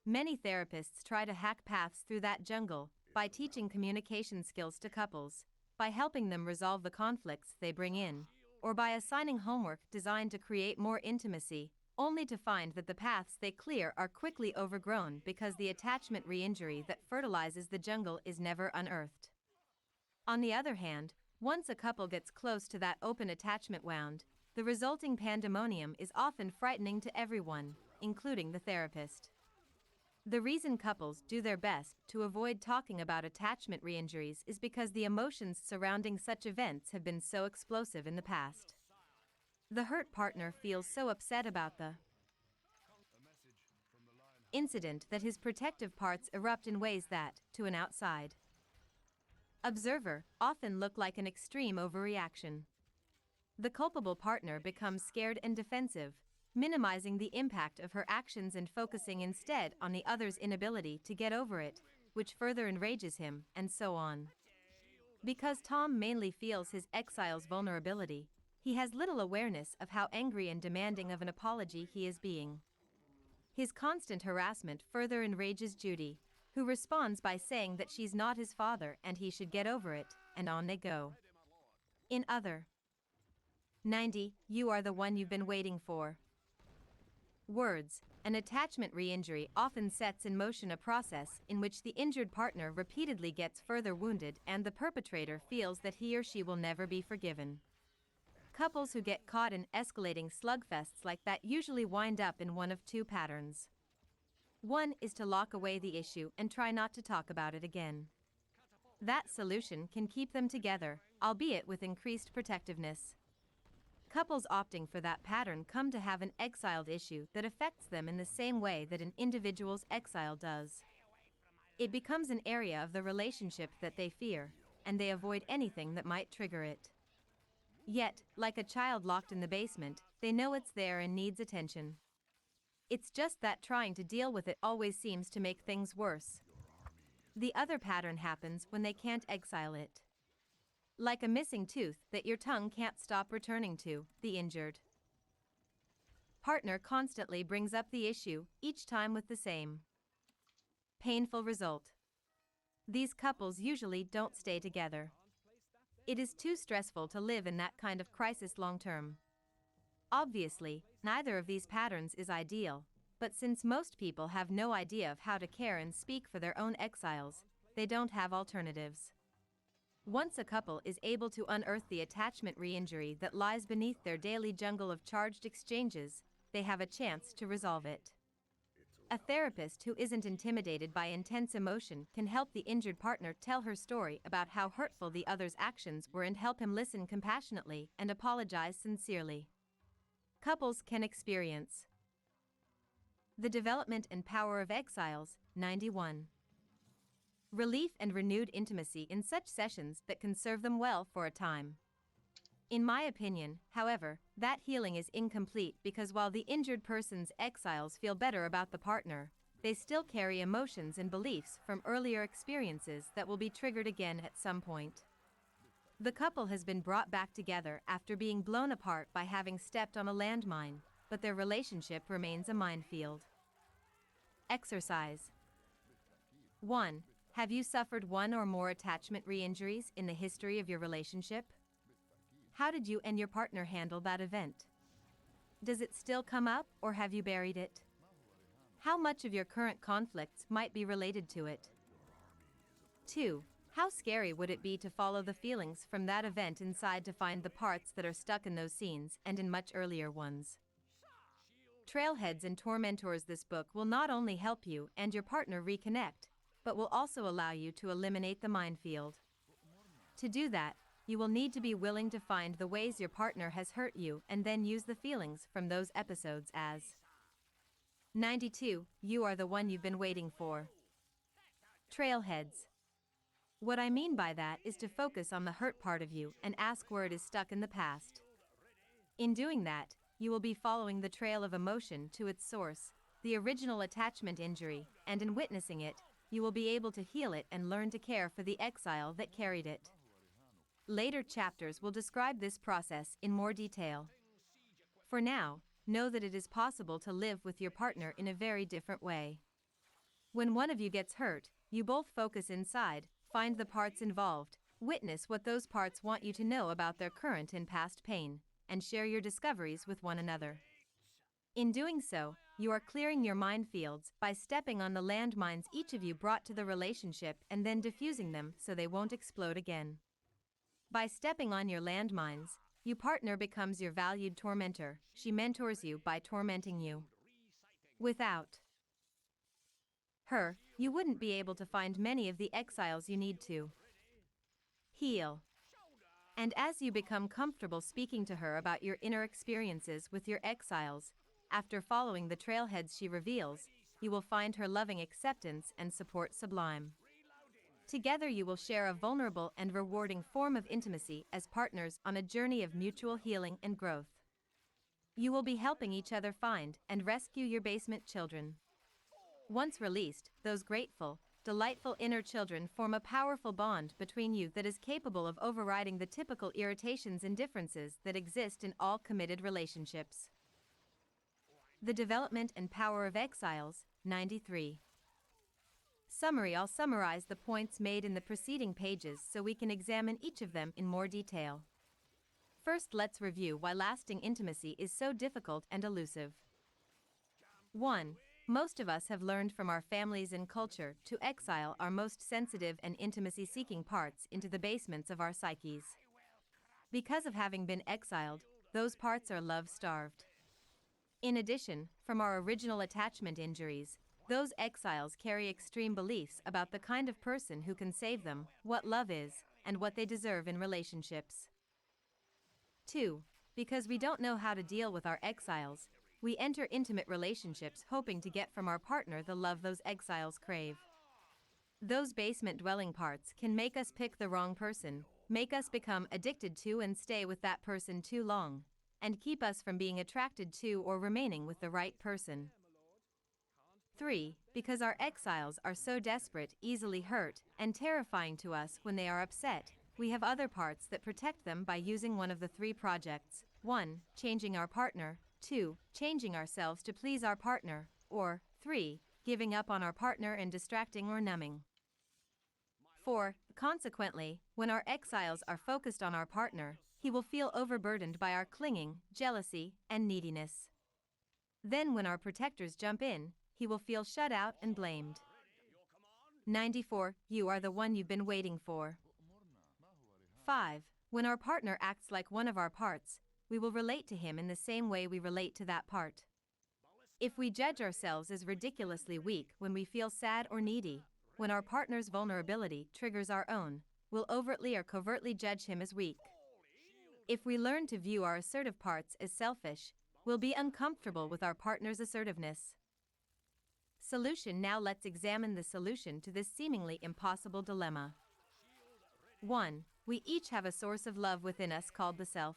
Many therapists try to hack paths through that jungle by teaching communication skills to couples, by helping them resolve the conflicts they bring in, or by assigning homework designed to create more intimacy, only to find that the paths they clear are quickly overgrown because the attachment re-injury that fertilizes the jungle is never unearthed. On the other hand, once a couple gets close to that open attachment wound, the resulting pandemonium is often frightening to everyone, including the therapist. The reason couples do their best to avoid talking about attachment re-injuries is because the emotions surrounding such events have been so explosive in the past. The hurt partner feels so upset about the incident that his protective parts erupt in ways that, to an outside observer, often look like an extreme overreaction. The culpable partner becomes scared and defensive, minimizing the impact of her actions and focusing instead on the other's inability to get over it, which further enrages him, and so on. Because Tom mainly feels his exile's vulnerability, he has little awareness of how angry and demanding of an apology he is being. His constant harassment further enrages Judy, who responds by saying that she's not his father and he should get over it, and on they go. In other 90, you are the one you've been waiting for. Words, an attachment re-injury often sets in motion a process in which the injured partner repeatedly gets further wounded and the perpetrator feels that he or she will never be forgiven. Couples who get caught in escalating slugfests like that usually wind up in one of two patterns. One is to lock away the issue and try not to talk about it again. That solution can keep them together, albeit with increased protectiveness. Couples opting for that pattern come to have an exiled issue that affects them in the same way that an individual's exile does. It becomes an area of the relationship that they fear, and they avoid anything that might trigger it. Yet, like a child locked in the basement, they know it's there and needs attention. It's just that trying to deal with it always seems to make things worse. The other pattern happens when they can't exile it. Like a missing tooth that your tongue can't stop returning to, the injured partner constantly brings up the issue, each time with the same painful result. These couples usually don't stay together. It is too stressful to live in that kind of crisis long term. Obviously, neither of these patterns is ideal, but since most people have no idea of how to care and speak for their own exiles, they don't have alternatives. Once a couple is able to unearth the attachment re-injury that lies beneath their daily jungle of charged exchanges, they have a chance to resolve it. A therapist who isn't intimidated by intense emotion can help the injured partner tell her story about how hurtful the other's actions were and help him listen compassionately and apologize sincerely. Couples can experience the development and power of exiles, 91. Relief and renewed intimacy in such sessions that can serve them well for a time. In my opinion, however, that healing is incomplete because while the injured person's exiles feel better about the partner, they still carry emotions and beliefs from earlier experiences that will be triggered again at some point. The couple has been brought back together after being blown apart by having stepped on a landmine, but their relationship remains a minefield. Exercise 1. Have you suffered one or more attachment re-injuries in the history of your relationship? How did you and your partner handle that event? Does it still come up or have you buried it? How much of your current conflicts might be related to it? 2. How scary would it be to follow the feelings from that event inside to find the parts that are stuck in those scenes and in much earlier ones? Trailheads and tormentors. This book will not only help you and your partner reconnect, but will also allow you to eliminate the minefield. To do that, you will need to be willing to find the ways your partner has hurt you and then use the feelings from those episodes as 92. You are the one you've been waiting for. Trailheads. What I mean by that is to focus on the hurt part of you and ask where it is stuck in the past. In doing that, you will be following the trail of emotion to its source, the original attachment injury, and in witnessing it, you will be able to heal it and learn to care for the exile that carried it. Later chapters will describe this process in more detail. For now, know that it is possible to live with your partner in a very different way. When one of you gets hurt, you both focus inside, find the parts involved, witness what those parts want you to know about their current and past pain, and share your discoveries with one another. In doing so, you are clearing your minefields by stepping on the landmines each of you brought to the relationship and then diffusing them so they won't explode again. By stepping on your landmines, your partner becomes your valued tormentor. She mentors you by tormenting you. Without her, you wouldn't be able to find many of the exiles you need to heal. And as you become comfortable speaking to her about your inner experiences with your exiles, after following the trailheads she reveals, you will find her loving acceptance and support sublime. Together you will share a vulnerable and rewarding form of intimacy as partners on a journey of mutual healing and growth. You will be helping each other find and rescue your basement children. Once released, those grateful, delightful inner children form a powerful bond between you that is capable of overriding the typical irritations and differences that exist in all committed relationships. The Development and Power of Exiles, 93. Summary. I'll summarize the points made in the preceding pages so we can examine each of them in more detail. First, let's review why lasting intimacy is so difficult and elusive. 1. Most of us have learned from our families and culture to exile our most sensitive and intimacy-seeking parts into the basements of our psyches. Because of having been exiled, those parts are love-starved. In addition, from our original attachment injuries, those exiles carry extreme beliefs about the kind of person who can save them, what love is, and what they deserve in relationships. 2. Because we don't know how to deal with our exiles, we enter intimate relationships hoping to get from our partner the love those exiles crave. Those basement-dwelling parts can make us pick the wrong person, make us become addicted to and stay with that person too long, and keep us from being attracted to or remaining with the right person. 3. Because our exiles are so desperate, easily hurt, and terrifying to us when they are upset, we have other parts that protect them by using one of the 3 projects. 1. Changing our partner. 2. Changing ourselves to please our partner. Or 3. Giving up on our partner and distracting or numbing. 4. Consequently, when our exiles are focused on our partner, he will feel overburdened by our clinging, jealousy, and neediness. Then when our protectors jump in, he will feel shut out and blamed. 94. You are the one you've been waiting for. 5. When our partner acts like one of our parts, we will relate to him in the same way we relate to that part. If we judge ourselves as ridiculously weak when we feel sad or needy, when our partner's vulnerability triggers our own, we'll overtly or covertly judge him as weak. If we learn to view our assertive parts as selfish, we'll be uncomfortable with our partner's assertiveness. Solution. Now let's examine the solution to this seemingly impossible dilemma. 1. We each have a source of love within us called the self.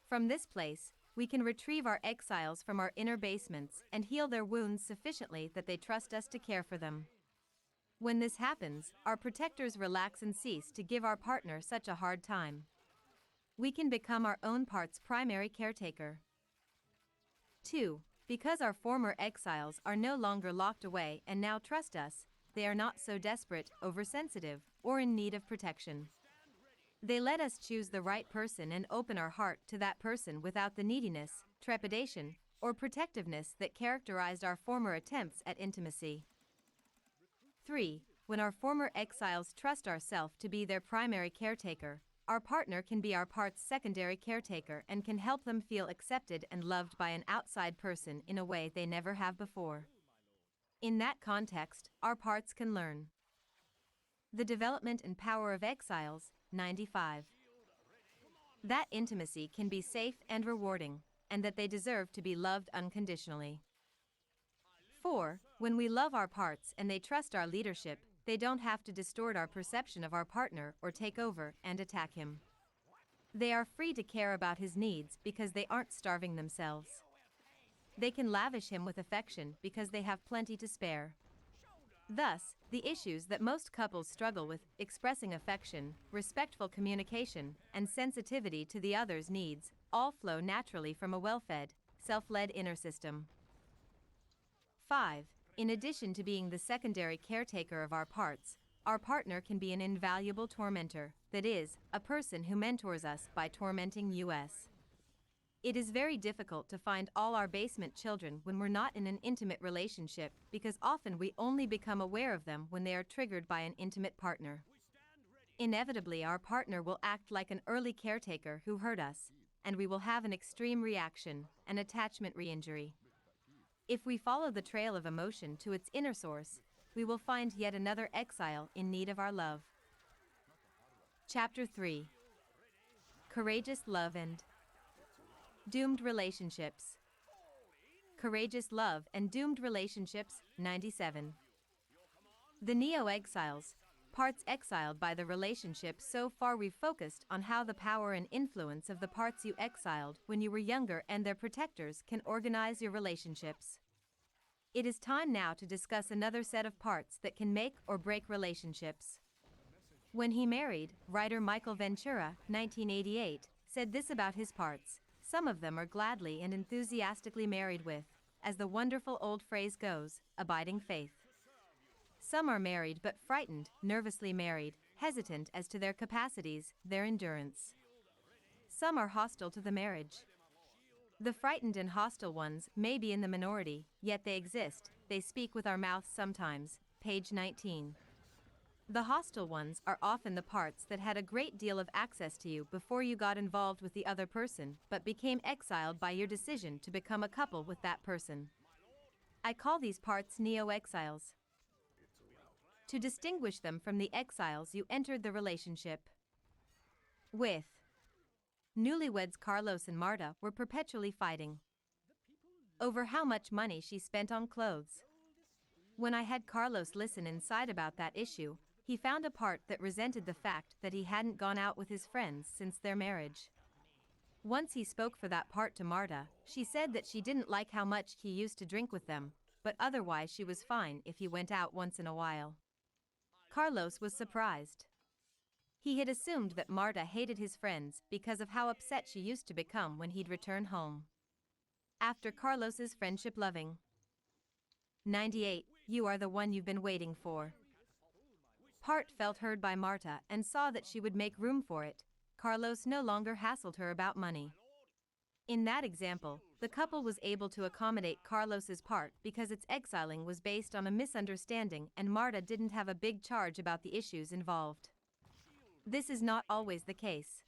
From this place, we can retrieve our exiles from our inner basements and heal their wounds sufficiently that they trust us to care for them. When this happens, our protectors relax and cease to give our partner such a hard time. We can become our own part's primary caretaker. 2. Because our former exiles are no longer locked away and now trust us, they are not so desperate, oversensitive, or in need of protection. They let us choose the right person and open our heart to that person without the neediness, trepidation, or protectiveness that characterized our former attempts at intimacy. 3. When our former exiles trust ourselves to be their primary caretaker, our partner can be our part's secondary caretaker and can help them feel accepted and loved by an outside person in a way they never have before. In that context, our parts can learn. The Development and Power of Exiles, 95. That intimacy can be safe and rewarding, and that they deserve to be loved unconditionally. 4. When we love our parts and they trust our leadership, they don't have to distort our perception of our partner or take over and attack him. They are free to care about his needs because they aren't starving themselves. They can lavish him with affection because they have plenty to spare. Thus, the issues that most couples struggle with, expressing affection, respectful communication, and sensitivity to the other's needs, all flow naturally from a well-fed, self-led inner system. 5. In addition to being the secondary caretaker of our parts, our partner can be an invaluable tormentor, that is, a person who mentors us by tormenting us. It is very difficult to find all our basement children when we're not in an intimate relationship, because often we only become aware of them when they are triggered by an intimate partner. Inevitably, our partner will act like an early caretaker who hurt us, and we will have an extreme reaction, an attachment re-injury. If we follow the trail of emotion to its inner source, we will find yet another exile in need of our love. Chapter 3. Courageous Love and Doomed Relationships. Courageous Love and Doomed Relationships, 97. The Neo-Exiles, parts exiled by the relationship. So far we've focused on how the power and influence of the parts you exiled when you were younger and their protectors can organize your relationships. It is time now to discuss another set of parts that can make or break relationships. When he married, writer Michael Ventura, 1988, said this about his parts: some of them are gladly and enthusiastically married with, as the wonderful old phrase goes, abiding faith. Some are married but frightened, nervously married, hesitant as to their capacities, their endurance. Some are hostile to the marriage. The frightened and hostile ones may be in the minority, yet they exist. They speak with our mouths sometimes, page 19. The hostile ones are often the parts that had a great deal of access to you before you got involved with the other person, but became exiled by your decision to become a couple with that person. I call these parts neo-exiles. To distinguish them from the exiles you entered the relationship with. Newlyweds Carlos and Marta were perpetually fighting over how much money she spent on clothes. When I had Carlos listen inside about that issue, he found a part that resented the fact that he hadn't gone out with his friends since their marriage. Once he spoke for that part to Marta. She said that she didn't like how much he used to drink with them, but otherwise she was fine if he went out once in a while. Carlos was surprised. He had assumed that Marta hated his friends because of how upset she used to become when he'd return home. After Carlos's friendship loving. 98. You are the one you've been waiting for. Part felt heard by Marta and saw that she would make room for it. Carlos no longer hassled her about money. In that example, the couple was able to accommodate Carlos's part because its exiling was based on a misunderstanding and Marta didn't have a big charge about the issues involved. This is not always the case.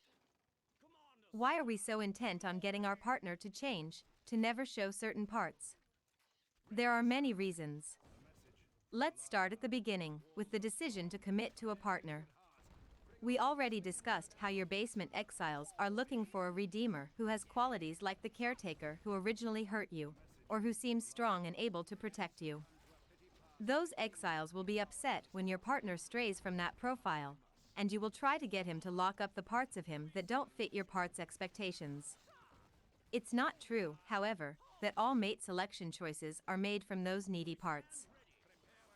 Why are we so intent on getting our partner to change, to never show certain parts? There are many reasons. Let's start at the beginning, with the decision to commit to a partner. We already discussed how your basement exiles are looking for a redeemer who has qualities like the caretaker who originally hurt you, or who seems strong and able to protect you. Those exiles will be upset when your partner strays from that profile, and you will try to get him to lock up the parts of him that don't fit your part's expectations. It's not true, however, that all mate selection choices are made from those needy parts.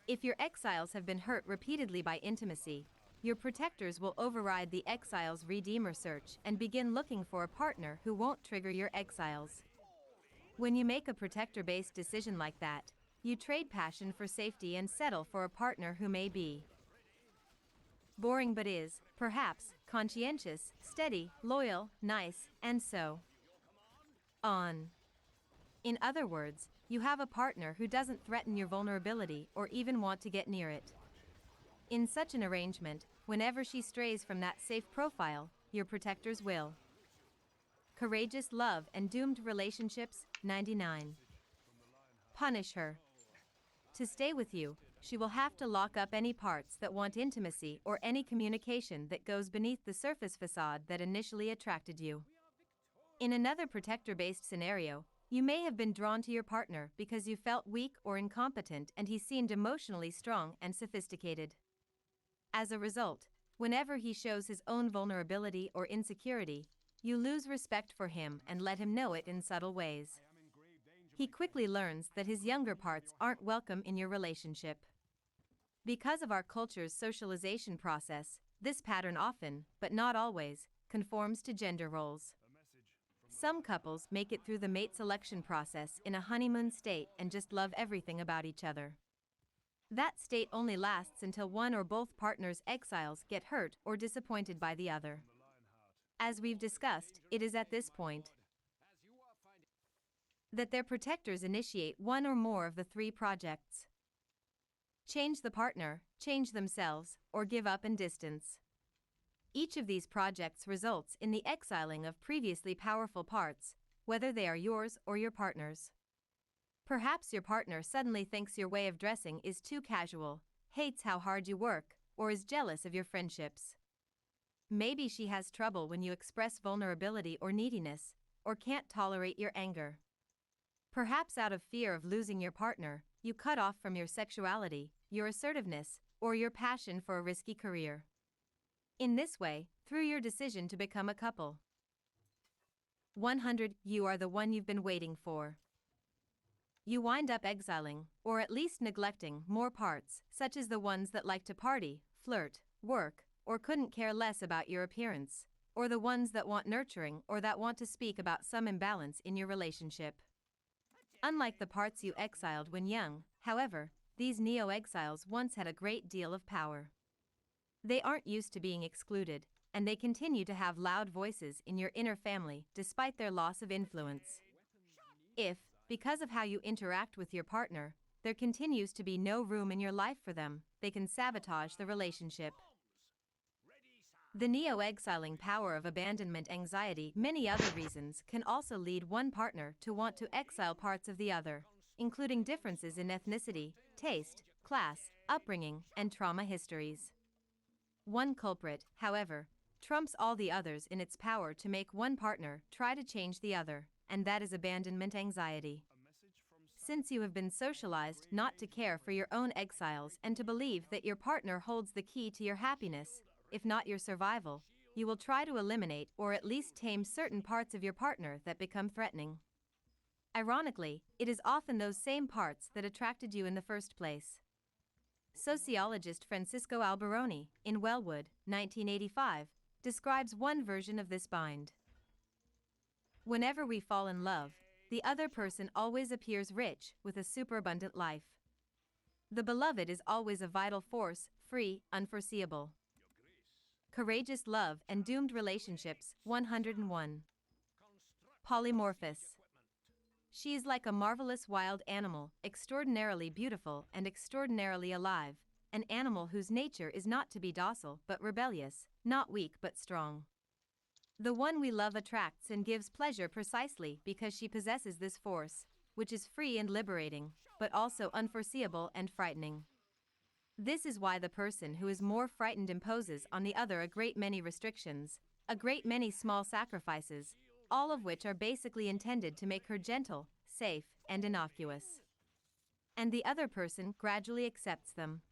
If your exiles have been hurt repeatedly by intimacy, your protectors will override the exile's redeemer search and begin looking for a partner who won't trigger your exiles. When you make a protector-based decision like that, you trade passion for safety and settle for a partner who may be boring but is, perhaps, conscientious, steady, loyal, nice, and so on. In other words, you have a partner who doesn't threaten your vulnerability or even want to get near it. In such an arrangement, whenever she strays from that safe profile, your protectors will. Courageous Love and Doomed Relationships, 99. Punish her. To stay with you, she will have to lock up any parts that want intimacy or any communication that goes beneath the surface facade that initially attracted you. In another protector-based scenario, you may have been drawn to your partner because you felt weak or incompetent and he seemed emotionally strong and sophisticated. As a result, whenever he shows his own vulnerability or insecurity, you lose respect for him and let him know it in subtle ways. He quickly learns that his younger parts aren't welcome in your relationship. Because of our culture's socialization process, this pattern often, but not always, conforms to gender roles. Some couples make it through the mate selection process in a honeymoon state and just love everything about each other. That state only lasts until one or both partners' exiles get hurt or disappointed by the other. As we've discussed, it is at this point that their protectors initiate one or more of the three projects: change the partner, change themselves, or give up and distance. Each of these projects results in the exiling of previously powerful parts, whether they are yours or your partner's. Perhaps your partner suddenly thinks your way of dressing is too casual, hates how hard you work, or is jealous of your friendships. Maybe she has trouble when you express vulnerability or neediness, or can't tolerate your anger. Perhaps out of fear of losing your partner, you cut off from your sexuality, your assertiveness, or your passion for a risky career. In this way, through your decision to become a couple. 100. You are the one you've been waiting for. You wind up exiling, or at least neglecting, more parts, such as the ones that like to party, flirt, work, or couldn't care less about your appearance, or the ones that want nurturing or that want to speak about some imbalance in your relationship. Unlike the parts you exiled when young, however, these neo-exiles once had a great deal of power. They aren't used to being excluded, and they continue to have loud voices in your inner family despite their loss of influence. If, because of how you interact with your partner, there continues to be no room in your life for them, they can sabotage the relationship. The neo-exiling power of abandonment anxiety, many other reasons, can also lead one partner to want to exile parts of the other, including differences in ethnicity, taste, class, upbringing, and trauma histories. One culprit, however, trumps all the others in its power to make one partner try to change the other, and that is abandonment anxiety. Since you have been socialized not to care for your own exiles and to believe that your partner holds the key to your happiness, if not your survival, you will try to eliminate or at least tame certain parts of your partner that become threatening. Ironically, it is often those same parts that attracted you in the first place. Sociologist Francisco Alberoni, in Wellwood, 1985, describes one version of this bind. Whenever we fall in love, the other person always appears rich, with a superabundant life. The beloved is always a vital force, free, unforeseeable. Courageous love and doomed relationships, 101. Polymorphous. She is like a marvelous wild animal, extraordinarily beautiful and extraordinarily alive, an animal whose nature is not to be docile but rebellious, not weak but strong. The one we love attracts and gives pleasure precisely because she possesses this force, which is free and liberating, but also unforeseeable and frightening. This is why the person who is more frightened imposes on the other a great many restrictions, a great many small sacrifices, all of which are basically intended to make her gentle, safe, and innocuous. And the other person gradually accepts them.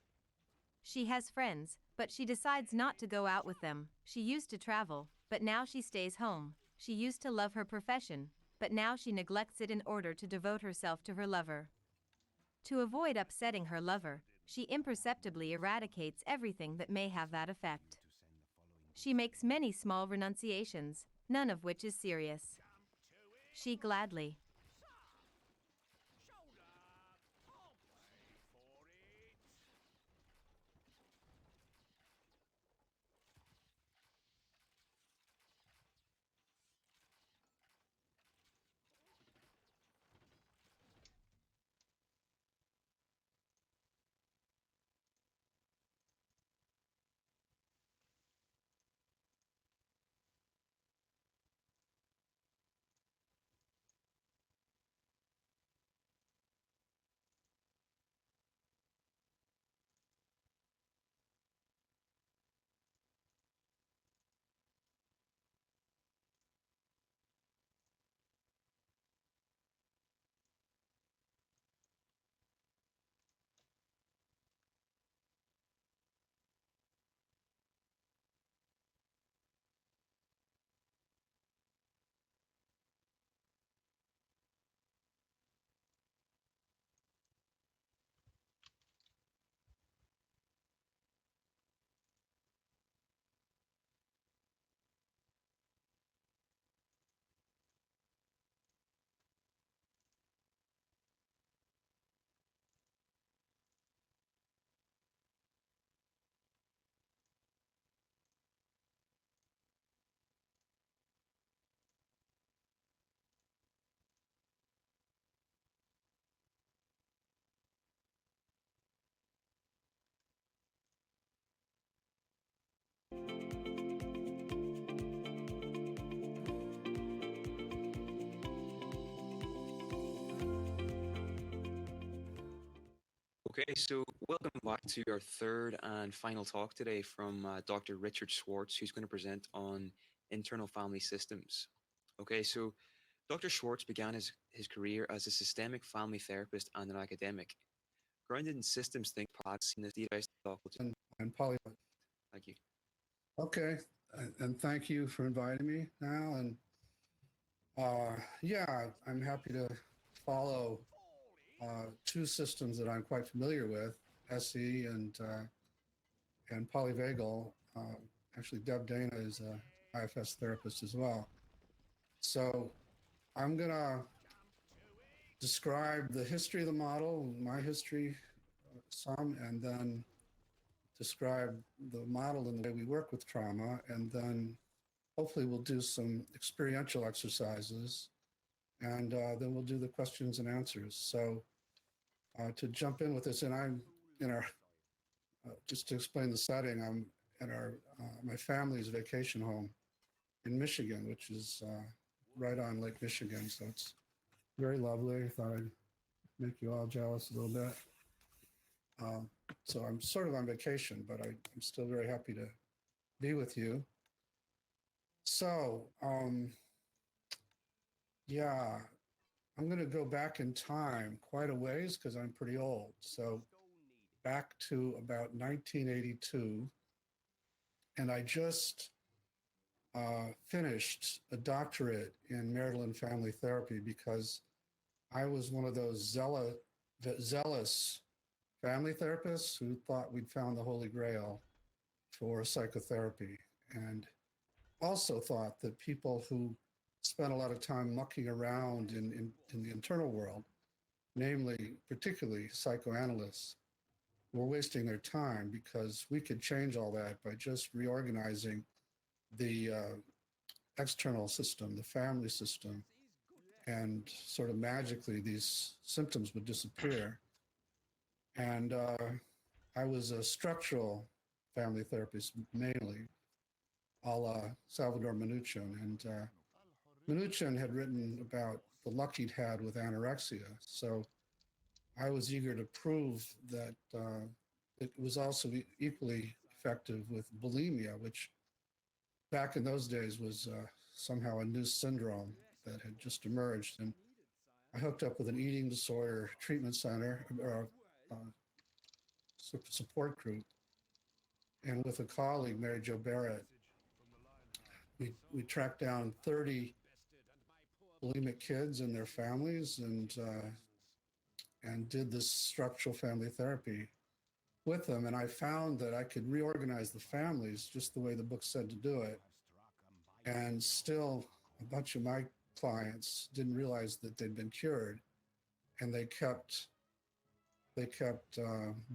She has friends, but she decides not to go out with them. She used to travel, but now she stays home. She used to love her profession, but now she neglects it in order to devote herself to her lover. To avoid upsetting her lover, she imperceptibly eradicates everything that may have that effect. She makes many small renunciations, none of which is serious. She gladly Okay, so welcome back to our third and final talk today from Dr. Richard Schwartz, who's going to present on internal family systems. Okay, so Dr. Schwartz began his career as a systemic family therapist and an academic. Grounded in systems think practicing this device and poly. Thank you. Okay, and thank you for inviting me now. And yeah, I'm happy to follow two systems that I'm quite familiar with, SE and polyvagal. Actually, Deb Dana is a IFS therapist as well. So I'm gonna describe the history of the model, my history, some, and then describe the model and the way we work with trauma, and then hopefully we'll do some experiential exercises, and then we'll do the questions and answers. So to jump in with this, and I'm in our, just to explain the setting, I'm in our, my family's vacation home in Michigan, which is right on Lake Michigan. So it's very lovely. I thought I'd make you all jealous a little bit. So I'm sort of on vacation, but I'm still very happy to be with you. So, yeah, I'm going to go back in time quite a ways because I'm pretty old. So back to about 1982, and I just finished a doctorate in marital and family therapy because I was one of those zealous family therapists who thought we'd found the Holy Grail for psychotherapy, and also thought that people who spent a lot of time mucking around in the internal world, namely, particularly psychoanalysts, were wasting their time because we could change all that by just reorganizing the external system, the family system, and sort of magically these symptoms would disappear. And I was a structural family therapist mainly, a la Salvador Minuchin. And Minuchin had written about the luck he'd had with anorexia. So I was eager to prove that it was also equally effective with bulimia, which back in those days was somehow a new syndrome that had just emerged. And I hooked up with an eating disorder treatment center, or support group, and with a colleague, Mary Jo Barrett, we tracked down 30 bulimic kids and their families, and did this structural family therapy with them. And I found that I could reorganize the families just the way the book said to do it. And still, a bunch of my clients didn't realize that they'd been cured, and they kept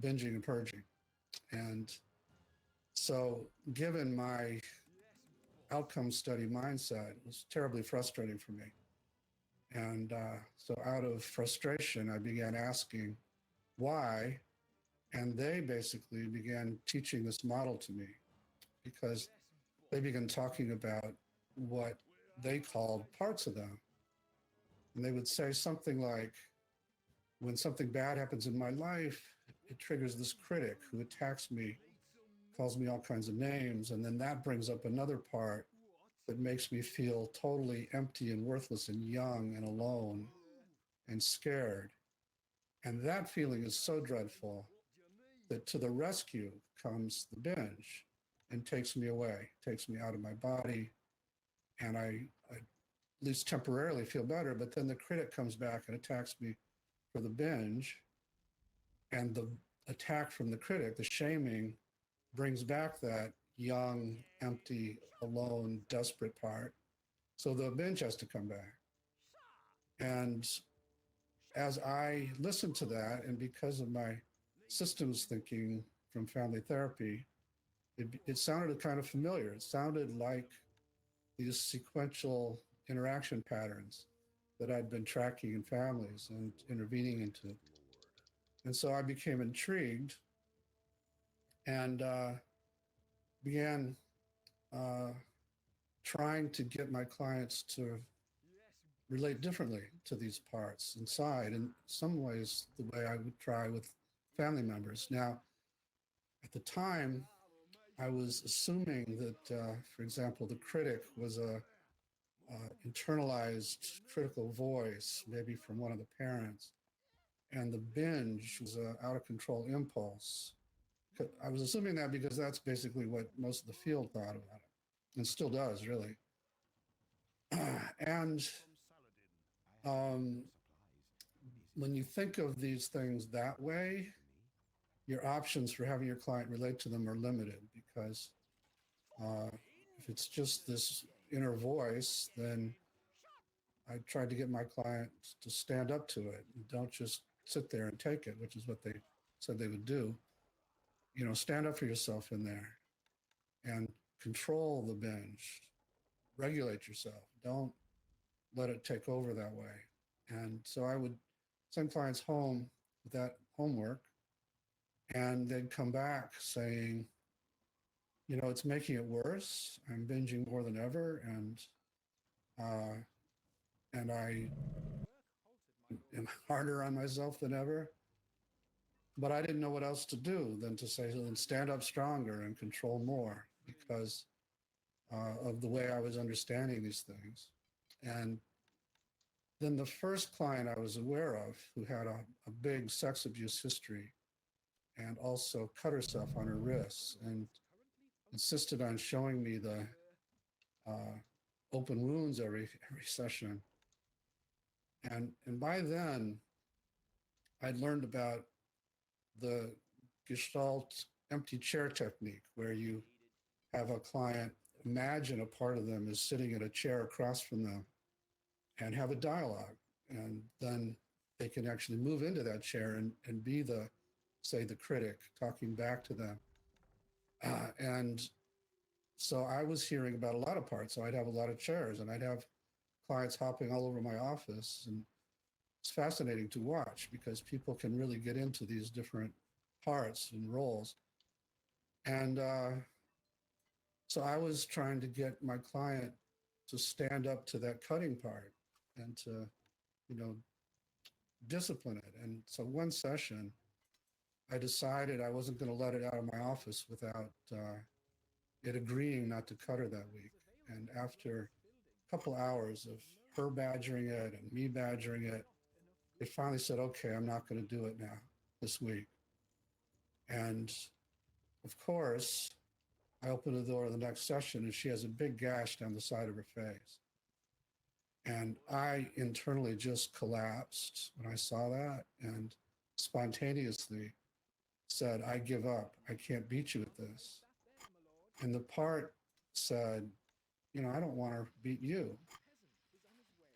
binging and purging. And so, given my outcome study mindset, it was terribly frustrating for me. And so out of frustration, I began asking why, and they basically began teaching this model to me because they began talking about what they called parts of them. And they would say something like, when something bad happens in my life, it triggers this critic who attacks me, calls me all kinds of names, and then that brings up another part that makes me feel totally empty and worthless and young and alone and scared. And that feeling is so dreadful that to the rescue comes the binge and takes me away, takes me out of my body, and I at least temporarily feel better, but then the critic comes back and attacks me for the binge, and the attack from the critic, the shaming, brings back that young, empty, alone, desperate part. So the binge has to come back. And as I listened to that, and because of my systems thinking from family therapy, it sounded kind of familiar. It sounded like these sequential interaction patterns that I'd been tracking in families and intervening into. And so I became intrigued and began trying to get my clients to relate differently to these parts inside, in some ways the way I would try with family members. Now, at the time, I was assuming that, for example, the critic was a internalized critical voice, maybe from one of the parents, and the binge was an out of control impulse. I was assuming that because that's basically what most of the field thought about it, and still does, really. And when you think of these things that way, your options for having your client relate to them are limited, because if it's just this inner voice, then I tried to get my client to stand up to it. Don't just sit there and take it, which is what they said they would do. You know, stand up for yourself in there and control the binge, regulate yourself. Don't let it take over that way. And so I would send clients home with that homework, and they'd come back saying, you know, it's making it worse. I'm binging more than ever, and I am harder on myself than ever. But I didn't know what else to do than to say, then stand up stronger and control more, because of the way I was understanding these things. And then the first client I was aware of, who had a big sex abuse history and also cut herself on her wrists and insisted on showing me the open wounds every session. And by then, I'd learned about the Gestalt empty chair technique, where you have a client imagine a part of them is sitting in a chair across from them and have a dialogue. And then they can actually move into that chair and be the, say, the critic talking back to them. And so I was hearing about a lot of parts. So I'd have a lot of chairs, and I'd have clients hopping all over my office. And it's fascinating to watch, because people can really get into these different parts and roles. And so I was trying to get my client to stand up to that cutting part and to, you know, discipline it. And so one session, I decided I wasn't going to let it out of my office without it agreeing not to cut her that week. And after a couple hours of her badgering it and me badgering it, it finally said, okay, I'm not going to do it now this week. And of course, I opened the door to the next session, and she has a big gash down the side of her face. And I internally just collapsed when I saw that, and spontaneously said, I give up. I can't beat you at this. And the part said, you know, I don't want to beat you.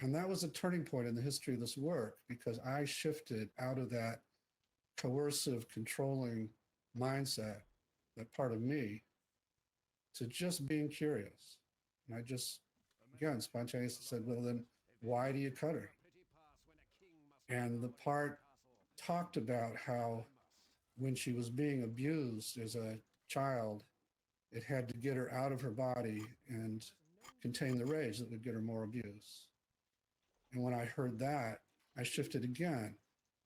And that was a turning point in the history of this work, because I shifted out of that coercive, controlling mindset, that part of me, to just being curious. And I just, again, spontaneously said, well, then why do you cut her? And the part talked about how when she was being abused as a child, it had to get her out of her body and contain the rage that would get her more abuse. And when I heard that, I shifted again.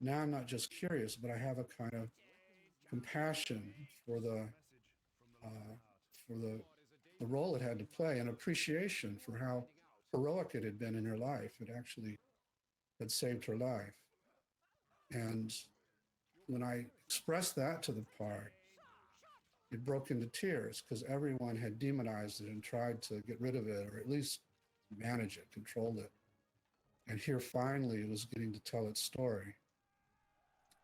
Now I'm not just curious, but I have a kind of compassion for the role it had to play, and appreciation for how heroic it had been in her life. It actually had saved her life. And when I expressed that to the part, it broke into tears, because everyone had demonized it and tried to get rid of it, or at least manage it, control it. And here finally it was getting to tell its story.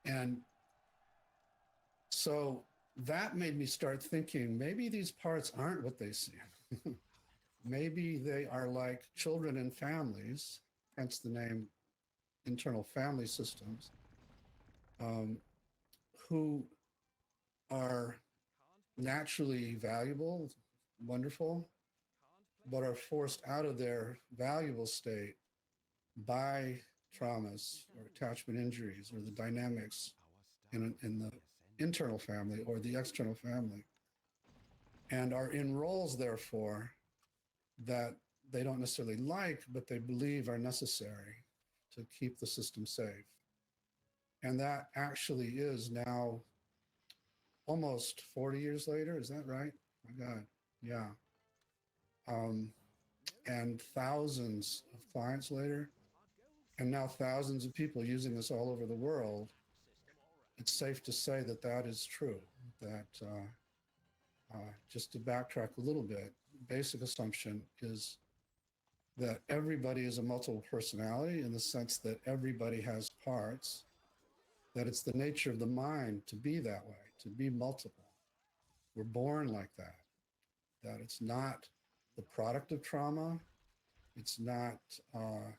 And so that made me start thinking, maybe these parts aren't what they seem. Maybe they are like children in families, hence the name internal family systems, who are naturally valuable, wonderful, but are forced out of their valuable state by traumas or attachment injuries or the dynamics in the internal family or the external family. and are in roles, therefore, that they don't necessarily like, but they believe are necessary to keep the system safe. And that actually is now almost 40 years later. Is that right? My God. Yeah. And thousands of clients later, and now thousands of people using this all over the world. It's safe to say that that is true. That just to backtrack a little bit, basic assumption is that everybody is a multiple personality in the sense that everybody has parts, that it's the nature of the mind to be that way, to be multiple. We're born like that, that it's not the product of trauma. It's not a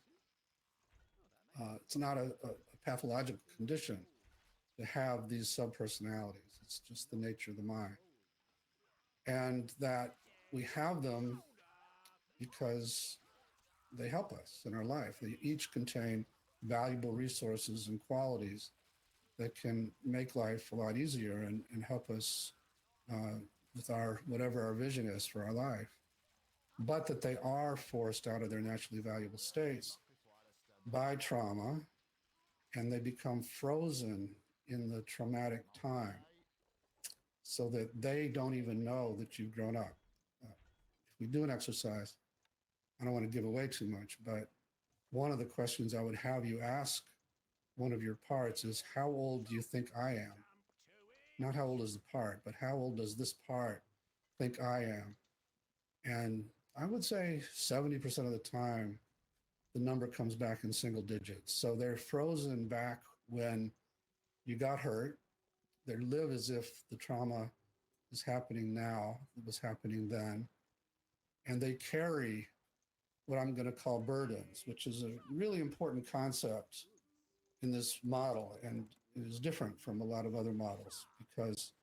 pathological condition to have these subpersonalities. It's just the nature of the mind. And that we have them because they help us in our life. They each contain valuable resources and qualities that can make life a lot easier and help us with our whatever our vision is for our life. But that they are forced out of their naturally valuable states by trauma, and they become frozen in the traumatic time so that they don't even know that you've grown up. If we do an exercise, I don't want to give away too much, but one of the questions I would have you ask one of your parts is, how old do you think I am? Not how old is the part, but how old does this part think I am? And I would say 70% of the time, the number comes back in single digits. So they're frozen back when you got hurt. They live as if the trauma is happening now, it was happening then. And they carry what I'm going to call burdens, which is a really important concept in this model. And it is different from a lot of other models because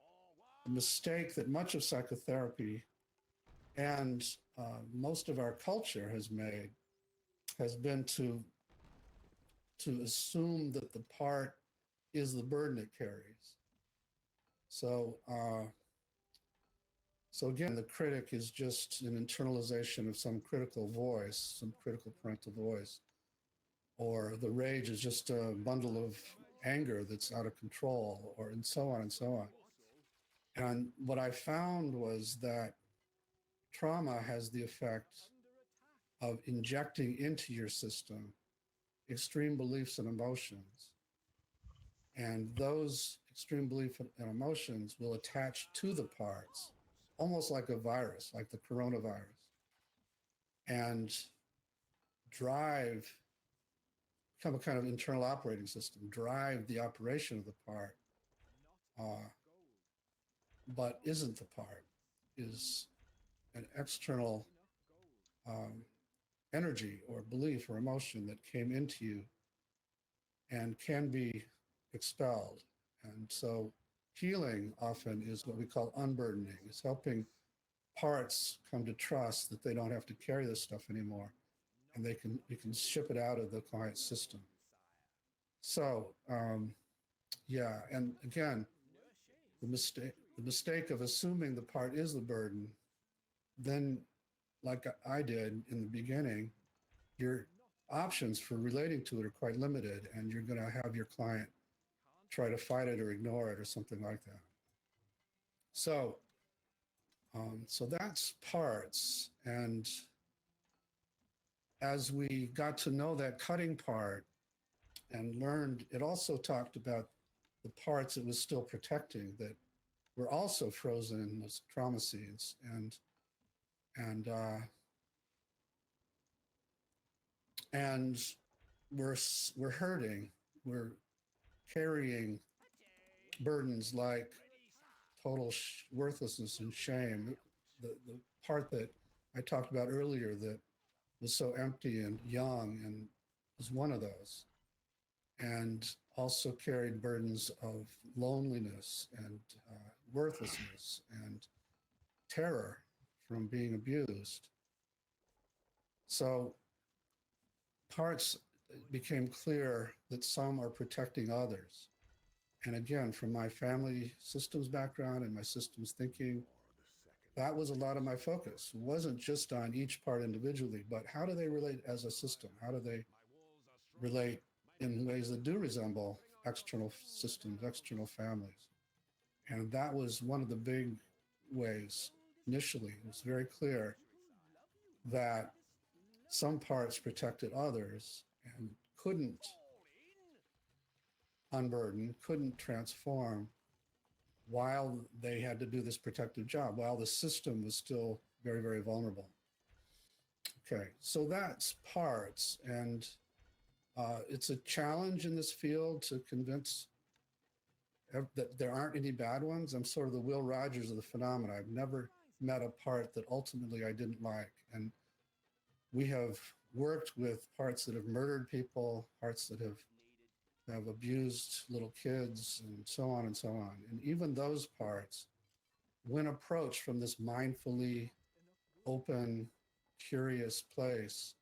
the mistake that much of psychotherapy and most of our culture has made has been to assume that the part is the burden it carries. So again, the critic is just an internalization of some critical voice, some critical parental voice, or the rage is just a bundle of anger that's out of control, or and so on and so on. And what I found was that trauma has the effect of injecting into your system extreme beliefs and emotions. And those extreme beliefs and emotions will attach to the parts, almost like a virus, like the coronavirus, and become a kind of internal operating system, drive the operation of the part, but isn't the part, is an external energy or belief or emotion that came into you and can be expelled. And so healing often is what we call unburdening. It's helping parts come to trust that they don't have to carry this stuff anymore, and you can ship it out of the client's system. So yeah, and again, the mistake of assuming the part is the burden, then like I did in the beginning, your options for relating to it are quite limited, and you're going to have your client try to fight it or ignore it or something like that. So that's parts. And as we got to know that cutting part and learned, it also talked about the parts it was still protecting that were also frozen in those trauma seeds. And we're hurting, we're carrying burdens like total worthlessness and shame. The part that I talked about earlier that was so empty and young and was one of those, and also carried burdens of loneliness and worthlessness and terror from being abused. So parts became clear that some are protecting others. And again, from my family systems background and my systems thinking, that was a lot of my focus. It wasn't just on each part individually, but how do they relate as a system? How do they relate in ways that do resemble external systems, external families? And that was one of the big ways initially. It was very clear that some parts protected others and couldn't unburden, couldn't transform while they had to do this protective job, while the system was still very, very vulnerable. Okay, so that's parts. And it's a challenge in this field to convince that there aren't any bad ones. I'm sort of the Will Rogers of the phenomena. I've never met a part that ultimately I didn't like. And we have worked with parts that have murdered people, parts that have abused little kids, and so on and so on. And even those parts, when approached from this mindfully open, curious place,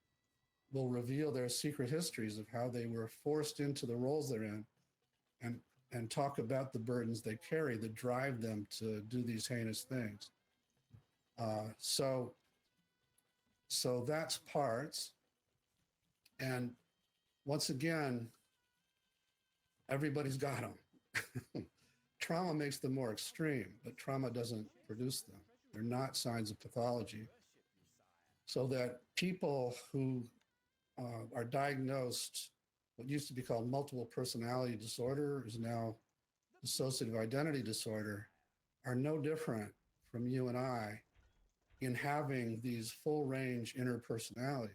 will reveal their secret histories of how they were forced into the roles they're in, and talk about the burdens they carry that drive them to do these heinous things. So that's parts. And once again, everybody's got them. Trauma makes them more extreme, but trauma doesn't produce them. They're not signs of pathology. So that people who are diagnosed, what used to be called multiple personality disorder is now dissociative identity disorder, are no different from you and I in having these full range inner personalities.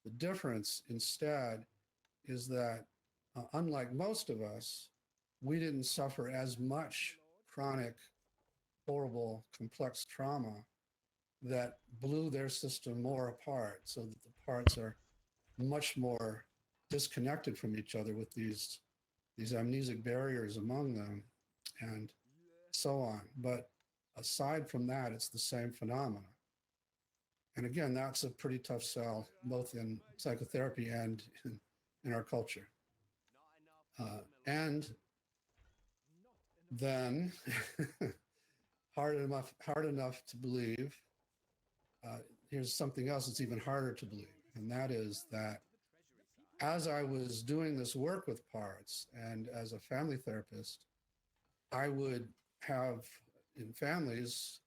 The difference instead is that unlike most of us, we didn't suffer as much chronic, horrible, complex trauma that blew their system more apart, so that the parts are much more disconnected from each other with these amnesic barriers among them and so on. But aside from that, it's the same phenomena. And again, that's a pretty tough sell, both in psychotherapy and in our culture. And then hard enough to believe, here's something else that's even harder to believe. And that is that as I was doing this work with parts and as a family therapist, I would have in families,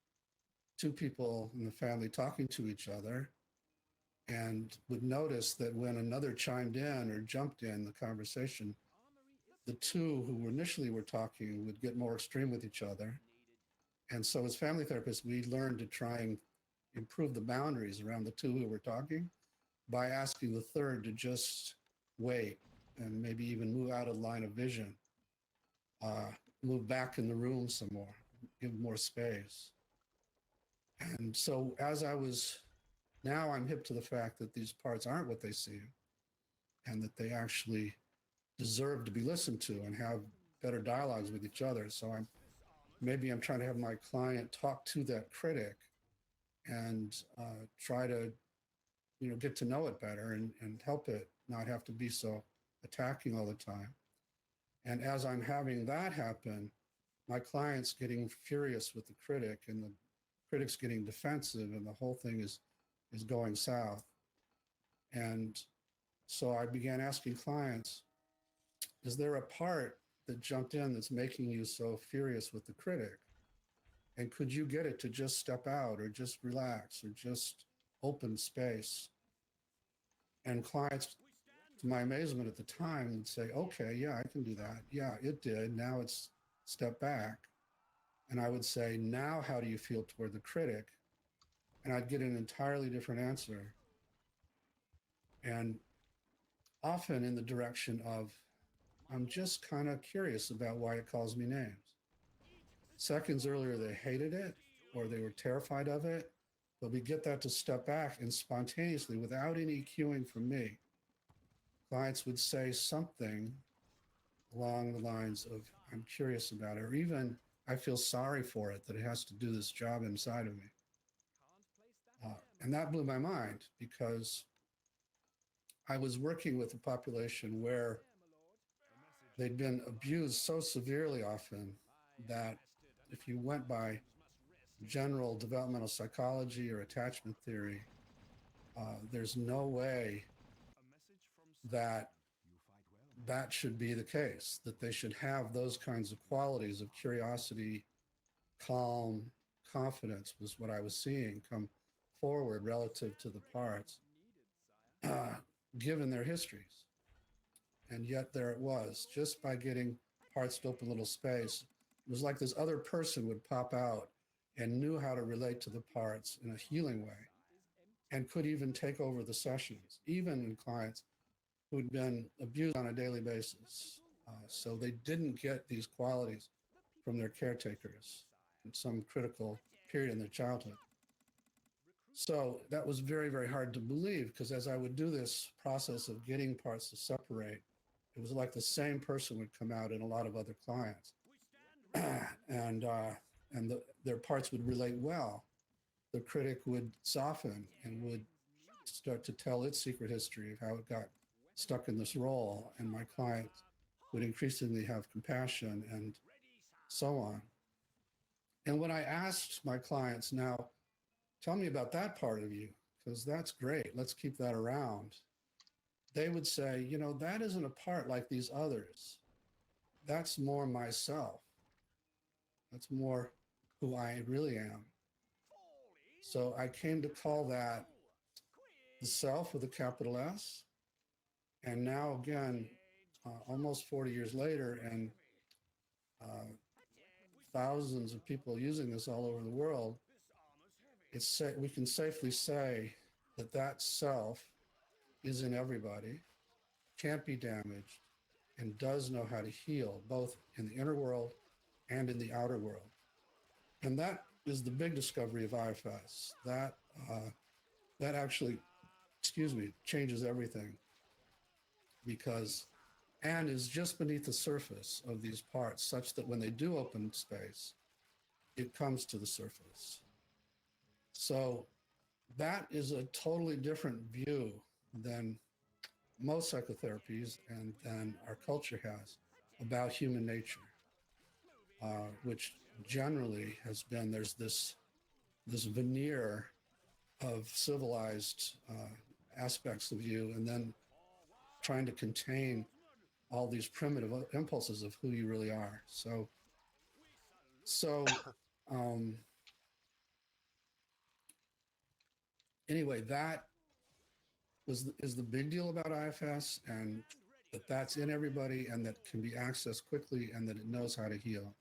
two people in the family talking to each other, and would notice that when another chimed in or jumped in the conversation, the two who initially were talking would get more extreme with each other. And so as family therapists, we learned to try and improve the boundaries around the two who were talking by asking the third to just wait and maybe even move out of line of vision, move back in the room some more, give more space. And so now I'm hip to the fact that these parts aren't what they seem, and that they actually deserve to be listened to and have better dialogues with each other. So I'm trying to have my client talk to that critic and try to, get to know it better and help it not have to be so attacking all the time. And as I'm having that happen, my client's getting furious with the critic, and the critic's getting defensive, and the whole thing is going south. And so I began asking clients, is there a part that jumped in that's making you so furious with the critic? And could you get it to just step out or just relax or just open space? And clients, to my amazement at the time, would say, okay, yeah, I can do that. Yeah, it did. Now it's step back. And I would say, now how do you feel toward the critic? And I'd get an entirely different answer. And often in the direction of, I'm just kind of curious about why it calls me names. Seconds earlier, they hated it or they were terrified of it, but we get that to step back, and spontaneously, without any cueing from me, clients would say something along the lines of, I'm curious about it, or even, I feel sorry for it, that it has to do this job inside of me. And that blew my mind, because I was working with a population where they'd been abused so severely often that if you went by general developmental psychology or attachment theory, there's no way that that should be the case, that they should have those kinds of qualities of curiosity, calm, confidence was what I was seeing come forward relative to the parts, given their histories. And yet there it was, just by getting parts to open little space. It was like this other person would pop out and knew how to relate to the parts in a healing way and could even take over the sessions, even in clients who'd been abused on a daily basis. So they didn't get these qualities from their caretakers in some critical period in their childhood. So that was very, very hard to believe, because as I would do this process of getting parts to separate, it was like the same person would come out in a lot of other clients. and their parts would relate well. The critic would soften and would start to tell its secret history of how it got stuck in this role. And my client would increasingly have compassion and so on. And when I asked my clients, now, tell me about that part of you, because that's great, let's keep that around, they would say, you know, that isn't a part like these others. That's more myself. That's more who I really am. So I came to call that the self with a capital S. And now again, almost 40 years later, and thousands of people using this all over the world, we can safely say that that self is in everybody, can't be damaged, and does know how to heal, both in the inner world and in the outer world. And that is the big discovery of IFS. That actually, changes everything, because and is just beneath the surface of these parts, such that when they do open space, it comes to the surface. So that is a totally different view than most psychotherapies and than our culture has about human nature, which generally has been, there's this veneer of civilized aspects of you, and then trying to contain all these primitive impulses of who you really are. Anyway, that is the big deal about IFS, and that's in everybody, and that can be accessed quickly, and that it knows how to heal.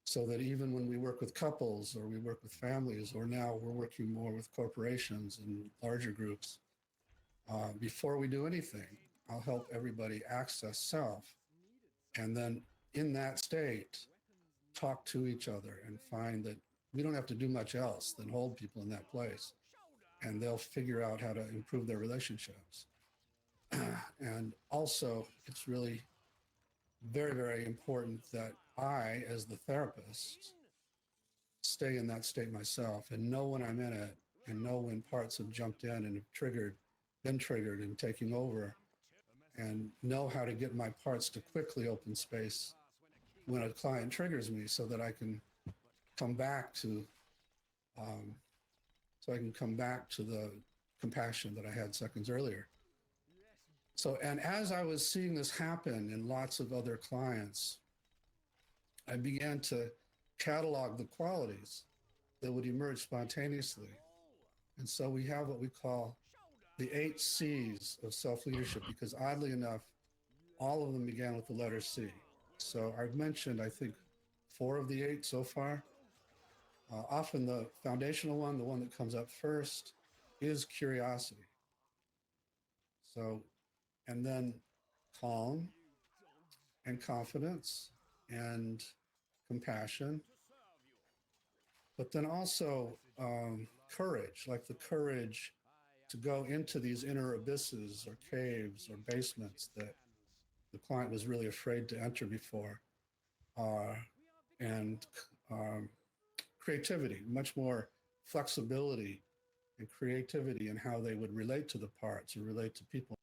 So that even when we work with couples, or we work with families, or now we're working more with corporations and larger groups, before we do anything, I'll help everybody access self. And then in that state, talk to each other and find that we don't have to do much else than hold people in that place. And they'll figure out how to improve their relationships. And also, it's really very, very important that I, as the therapist, stay in that state myself and know when I'm in it, and know when parts have jumped in and have been triggered and taking over, and know how to get my parts to quickly open space when a client triggers me, so that I can come back to the compassion that I had seconds earlier. So, and as I was seeing this happen in lots of other clients, I began to catalog the qualities that would emerge spontaneously. And so we have what we call the 8 C's of self-leadership, because oddly enough, all of them began with the letter C. So I've mentioned, I think, 4 of the 8 so far. Often the foundational one, the one that comes up first, is curiosity. So, and then calm and confidence and compassion, but then also courage, like the courage to go into these inner abysses or caves or basements that the client was really afraid to enter before, and creativity, much more flexibility and creativity in how they would relate to the parts or relate to people